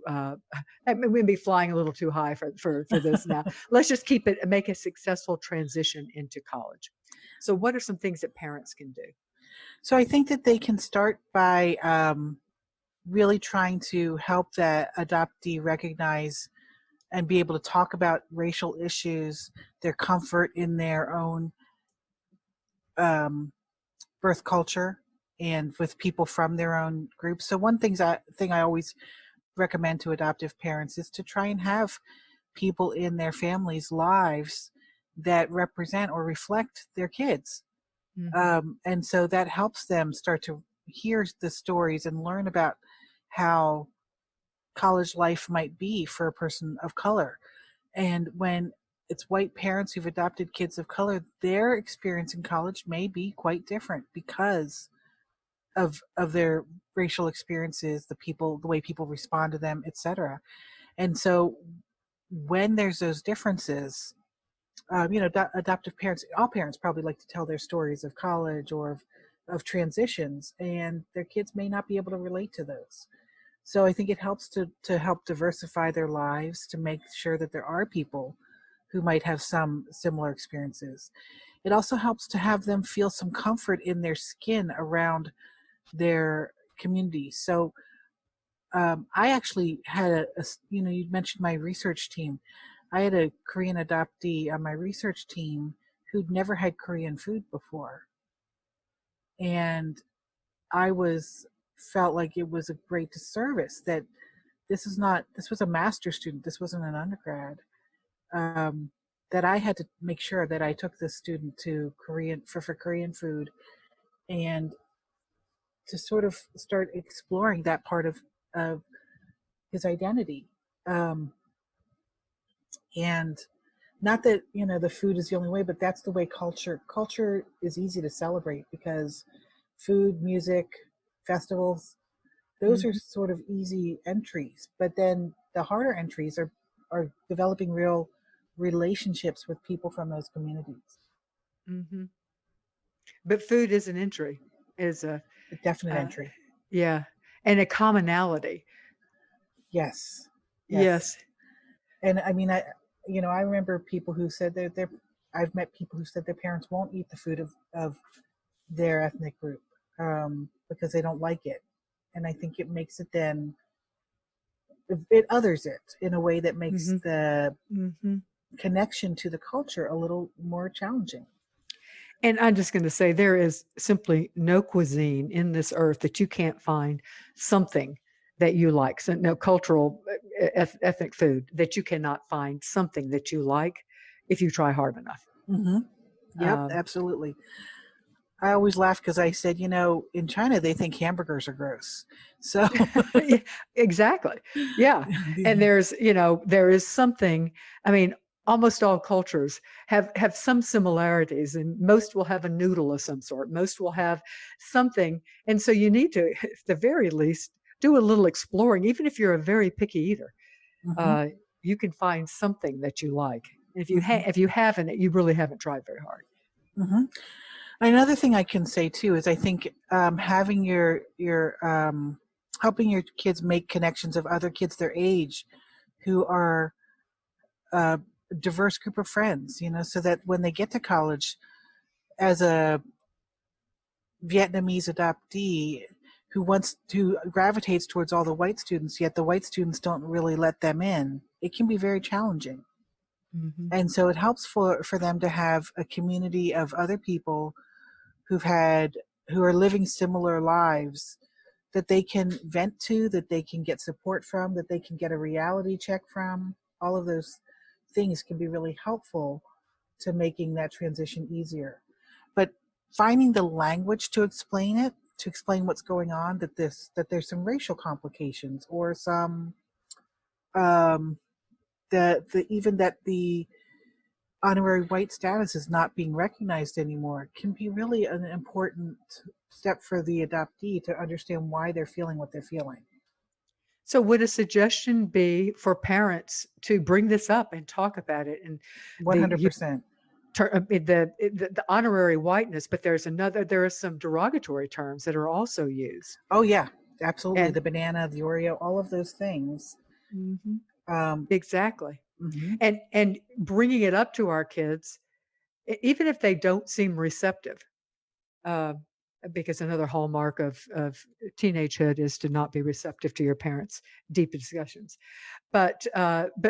that may be flying a little too high for this now. Let's just keep it, make a successful transition into college. So what are some things that parents can do? So I think that they can start by really trying to help the adoptee recognize and be able to talk about racial issues, their comfort in their own um, birth culture, and with people from their own group. So one thing I always recommend to adoptive parents is to try and have people in their families' lives that represent or reflect their kids. Hmm. And so that helps them start to hear the stories and learn about how college life might be for a person of color. And when it's white parents who've adopted kids of color, their experience in college may be quite different because of their racial experiences, the way people respond to them, etc. And so when there's those differences, adoptive parents, all parents probably like to tell their stories of college or of transitions, and their kids may not be able to relate to those. So I think it helps to help diversify their lives to make sure that there are people who might have some similar experiences. It also helps to have them feel some comfort in their skin around their community. So I actually had you mentioned my research team. I had a Korean adoptee on my research team who'd never had Korean food before. And I felt like it was a great disservice that this was a master's student, this wasn't an undergrad. Um, that I had to make sure that I took this student to Korean for Korean food and to sort of start exploring that part of his identity. Um, and not that the food is the only way, but that's the way culture is easy to celebrate because food, music, festivals, those are Hmm. sort of easy entries. But then the harder entries are developing real relationships with people from those communities. Hmm. But food is an entry, is a A definite uh, entry. yeah, and a commonality. Yes. Yes. Yes. And I mean, I remember people who said I've met people who said their parents won't eat the food of their ethnic group because they don't like it. And I think it makes it then, it others it in a way that makes Hmm. the Hmm. connection to the culture a little more challenging. And I'm just going to say there is simply no cuisine in this earth that you can't find something that you like. So no cultural ethnic food that you cannot find something that you like. if you try hard enough. Mm-hmm. Yep, Um, absolutely. I always laugh because I said, in China they think hamburgers are gross. So yeah, exactly. Yeah. And there is something, I mean, almost all cultures have some similarities, and most will have a noodle of some sort. Most will have something. And so you need to, at the very least, do a little exploring. Even if you're a very picky eater, hmm uh, you can find something that you like. And hmm if you haven't, you really haven't tried very hard. hmm Another thing I can say too is I think having your helping your kids make connections of other kids their age who are a diverse group of friends, so that when they get to college as a Vietnamese adoptee who gravitates towards all the white students, yet the white students don't really let them in, it can be very challenging. Hmm. And so it helps for them to have a community of other people who are living similar lives that they can vent to, that they can get support from, that they can get a reality check from. All of those things can be really helpful to making that transition easier. But finding the language to explain it, to explain what's going on, that there's some racial complications or some um even that the honorary white status is not being recognized anymore can be really an important step for the adoptee to understand why they're feeling what they're feeling. So, would a suggestion be for parents to bring this up and talk about it? And the 100%. the honorary whiteness, but there are some derogatory terms that are also used. Oh yeah, absolutely. And The banana, the Oreo, all of those things. mhm, Um, exactly. mhm. And bringing it up to our kids, even if they don't seem receptive, uh, because another hallmark of teenagehood is to not be receptive to your parents' deep discussions. But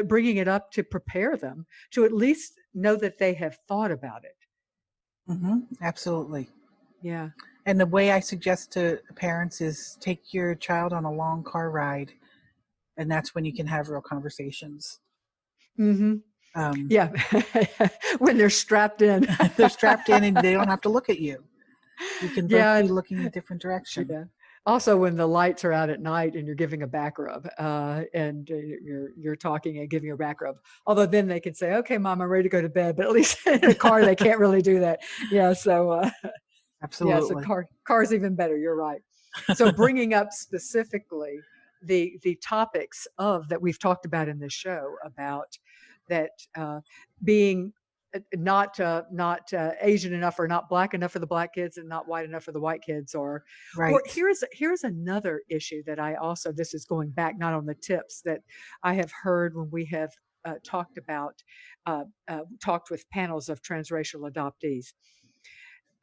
bringing it up to prepare them to at least know that they have thought about it. Absolutely. Yeah. And the way I suggest to parents is take your child on a long car ride, and that's when you can have real conversations. Mhm. Um, Yeah. When they're strapped in. they're strapped in and they don't have to look at you. You can both Yeah, be and looking a different direction. yeah. Also, when the lights are out at night and you're giving a back rub, and you're talking and giving a back rub. Although then they can say, "Okay, mom, I'm ready to go to bed." But at least in a car, they can't really do that. Yeah. So, yeah. So Absolutely. car's even better. You're right. So bringing up specifically the topics of that we've talked about in this show about that being not Asian enough or not black enough for the black kids and not white enough for the white kids, or Right. here's another issue that I also, this is going back not on the tips that I have heard when we have talked with panels of transracial adoptees.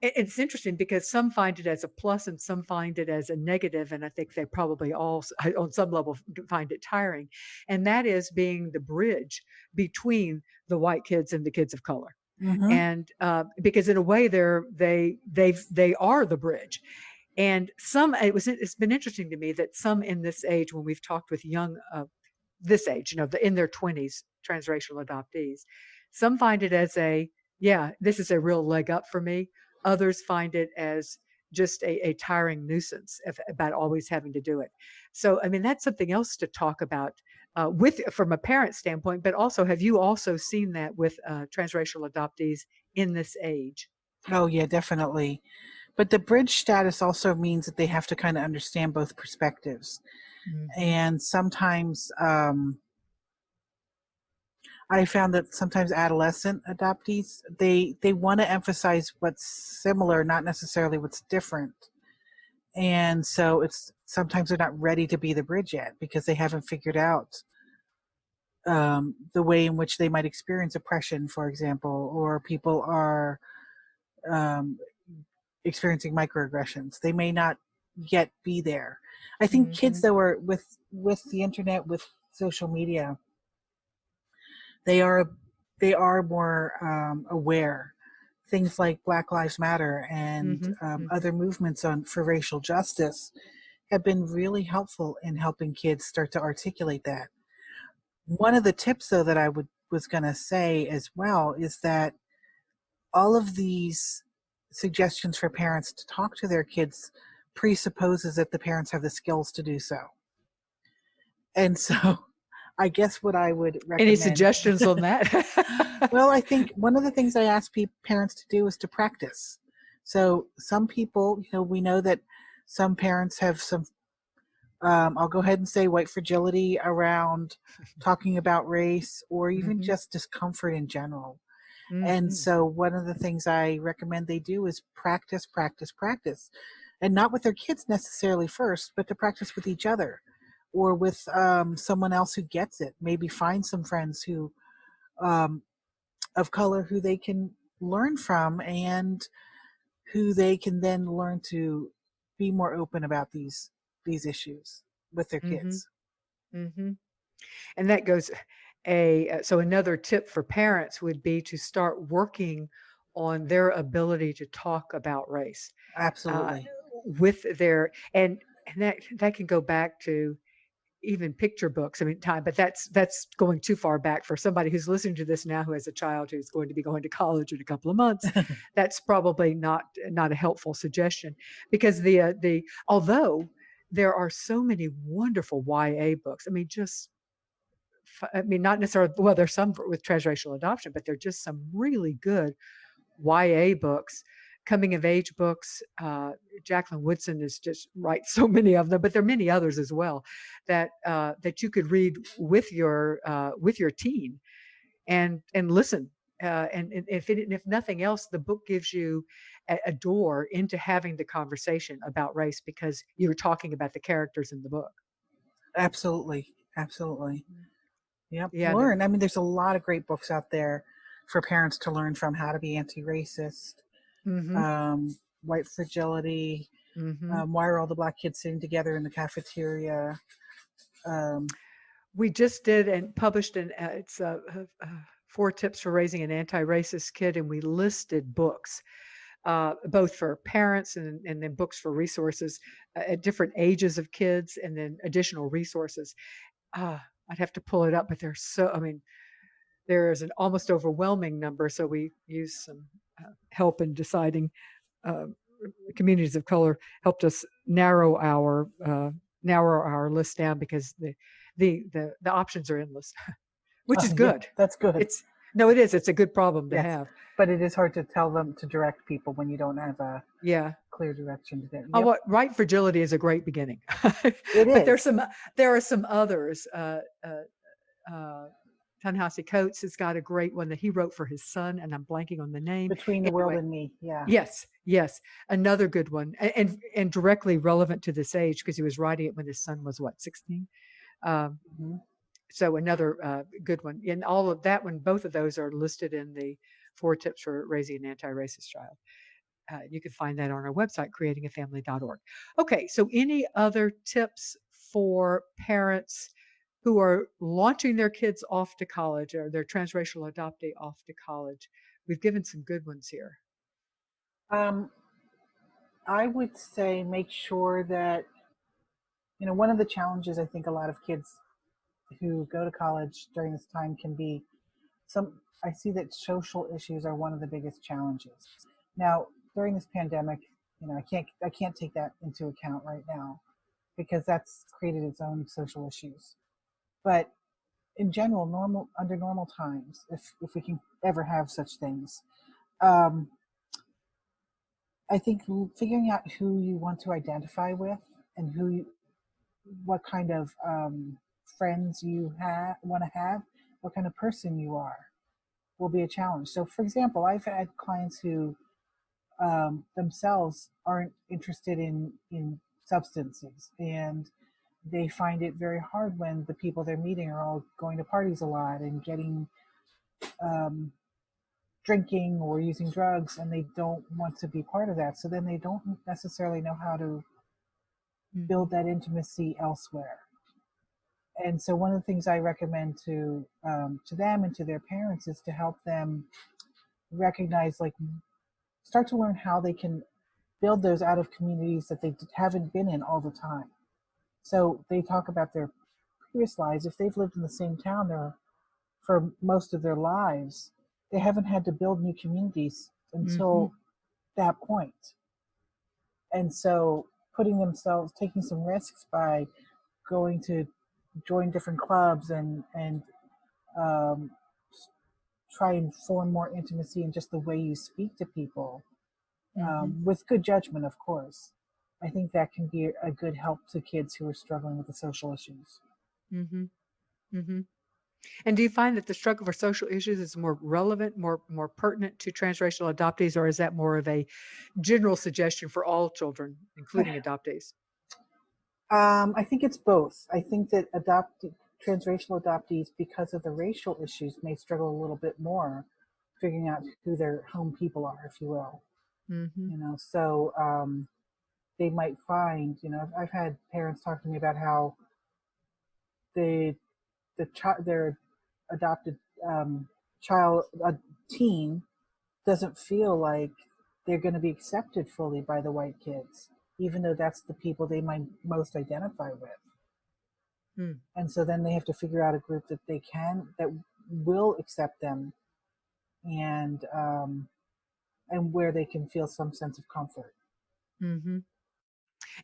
It's interesting because some find it as a plus and some find it as a negative, and I think they probably all, on some level, find it tiring. And that is being the bridge between the white kids and the kids of color. hmm And because in a way, they are the bridge. And it's been interesting to me that some in this age, when we've talked with young this age, in their 20s, transracial adoptees. Some find it as yeah, this is a real leg up for me. Others find it as just a tiring nuisance about always having to do it. So, I mean, that's something else to talk about from a parent standpoint. But also, have you also seen that with transracial adoptees in this age? Oh, yeah, definitely. But the bridge status also means that they have to kind of understand both perspectives. Hmm. And sometimes I found that sometimes adolescent adoptees, they want to emphasize what's similar, not necessarily what's different. And so it's sometimes they're not ready to be the bridge yet because they haven't figured out the way in which they might experience oppression, for example, or people are um, experiencing microaggressions. They may not yet be there. I think kids Hmm. that were with the internet, with social media, they are they are more aware. Things like Black Lives Matter and Hmm. Hmm. other movements on for racial justice have been really helpful in helping kids start to articulate that. One of the tips, though, that I would was going to say as well is that all of these suggestions for parents to talk to their kids presupposes that the parents have the skills to do so. And so I guess what I would Any recommend, suggestions on that? well, I think one of the things I ask parents to do is to practice. So some people, we know that some parents have some, I'll go ahead and say white fragility around talking about race or even Hmm. just discomfort in general. And Hmm. so one of the things I recommend they do is practice, practice, practice. And not with their kids necessarily first, but to practice with each other or with someone else who gets it. Maybe find some friends who um, of color who they can learn from and who they can then learn to be more open about these issues with their Hmm. kids. Hmm. And that goes so another tip for parents would be to start working on their ability to talk about race uh, Absolutely. with their and that can go back to even picture books. I mean, time, but that's going too far back for somebody who's listening to this now who has a child who's going to be going to college in a couple of months. That's probably not a helpful suggestion because the although there are so many wonderful YA books. I mean, just I mean, not necessarily. Well, there's some with transracial adoption, but they're just some really good YA books, coming of age books. Jacqueline Woodson is just writes so many of them, but there are many others as well that you could read with your teen and listen. And if nothing else, the book gives you a door into having the conversation about race because you're talking about the characters in the book. Absolutely. Absolutely. Yep. Yeah. Learn. I mean, there's a lot of great books out there for parents to learn from: How to Be Anti-Racist, Mm-hmm. White Fragility, Mm-hmm. Why Are All the Black Kids Sitting Together in the Cafeteria? Um, We just did and published it's 4 tips for raising an anti-racist kid, and we listed books, both for parents and then books for resources at different ages of kids, and then additional resources. I'd have to pull it up, but there's so I mean, there is an almost overwhelming number, so we use some help in deciding. Uh, Communities of color helped us narrow our list down because the options are endless, which is yeah, good. that's good. It's no, it is. It's a good problem to Yes, have. but it is hard to tell them to direct people when you don't have a Yeah. clear direction to do. Oh, Yep, what right fragility is a great beginning, it but is. there are some others. Uh, Ta-Nehisi Coates has got a great one that he wrote for his son, and I'm blanking on the name. Between the World Anyway, and Me. Yeah. yes, yes, another good one, and directly relevant to this age because he was writing it when his son was what 16. Um, Hmm. so another good one, and all of that one, both of those are listed in the 4 tips for raising an anti-racist child. You can find that on our website, creatingafamily.org. Okay, so any other tips for parents who are launching their kids off to college or their transracial adoptee off to college? We've given some good ones here. Um, I would say make sure that, one of the challenges I think a lot of kids who go to college during this time can be I see that social issues are one of the biggest challenges. Now, during this pandemic, I can't take that into account right now because that's created its own social issues. But in general, under normal times, if we can ever have such things, um, I think figuring out who you want to identify with and what kind of friends you want to have, what kind of person you are, will be a challenge. So, for example, I've had clients who themselves aren't interested in substances, and they find it very hard when the people they're meeting are all going to parties a lot and getting um, drinking or using drugs, and they don't want to be part of that. So then they don't necessarily know how to Mhm. build that intimacy elsewhere. And so one of the things I recommend to them and to their parents is to help them recognize, like, start to learn how they can build those out of communities that they haven't been in all the time. So they talk about their previous lives. If they've lived in the same town their for most of their lives, they haven't had to build new communities Mm-hmm. until that point. And so taking some risks by going to join different clubs and um, try and form more intimacy in just the way you speak to people, Mm-hmm. with good judgment, of course. I think that can be a good help to kids who are struggling with the social issues. Mm-hmm. Mm-hmm. And do you find that the struggle for social issues is more relevant, more pertinent to transracial adoptees, or is that more of a general suggestion for all children, including adoptees? I think it's both. I think that transracial adoptees, because of the racial issues, may struggle a little bit more figuring out who their home people are, if you will. Mm-hmm. So they might find, I've had parents talk to me about how they, their adopted child, a teen, doesn't feel like they're going to be accepted fully by the white kids, even though that's the people they might most identify with. Mm. And so then they have to figure out a group that will accept them, and where they can feel some sense of comfort. Mm-hmm.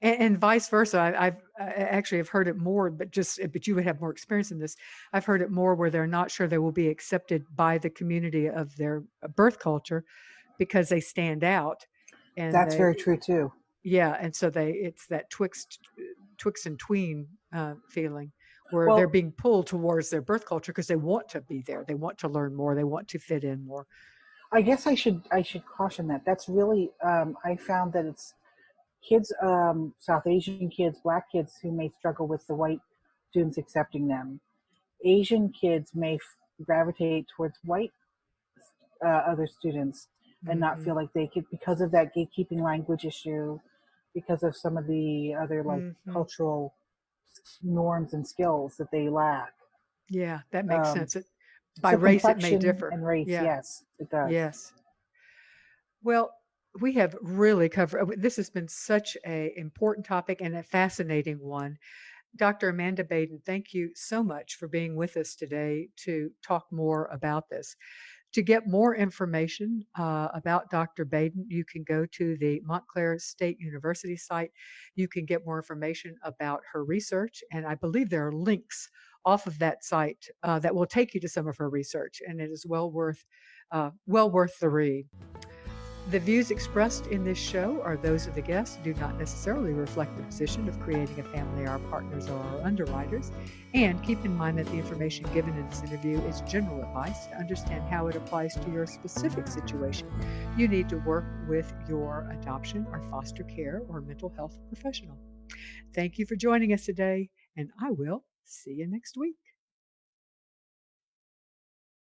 And vice versa. I actually have heard it more, but you would have more experience in this. I've heard it more where they're not sure they will be accepted by the community of their birth culture because they stand out, and That's they very true too. yeah, and so it's that twixt and tween feeling where they're Well, being pulled towards their birth culture because they want to be there, they want to learn more, they want to fit in more. I guess I should caution that. That's really, I found that it's kids, South Asian kids, Black kids who may struggle with the white students accepting them. Asian kids may gravitate towards white other students and not Hmm. feel like they could, because of that gatekeeping language issue, because of some of the other like Hmm. cultural norms and skills that they lack. Yeah, that makes Um, sense. By so race it may complexion differ. and race, Yeah. yes, it does. Yes. Well, we have really covered this has been such a important topic and a fascinating one. Dr. Amanda Baden, thank you so much for being with us today to talk more about this. To get more information about Dr. Baden, you can go to the Montclair State University site. You can get more information about her research, and I believe there are links off of that site that will take you to some of her research, and it is well worth the read. The views expressed in this show are those of the guests, do not necessarily reflect the position of creating a family, our partners, or our underwriters. And keep in mind that the information given in this interview is general advice. To understand how it applies to your specific situation, you need to work with your adoption or foster care or mental health professional. Thank you for joining us today, and I will see you next week.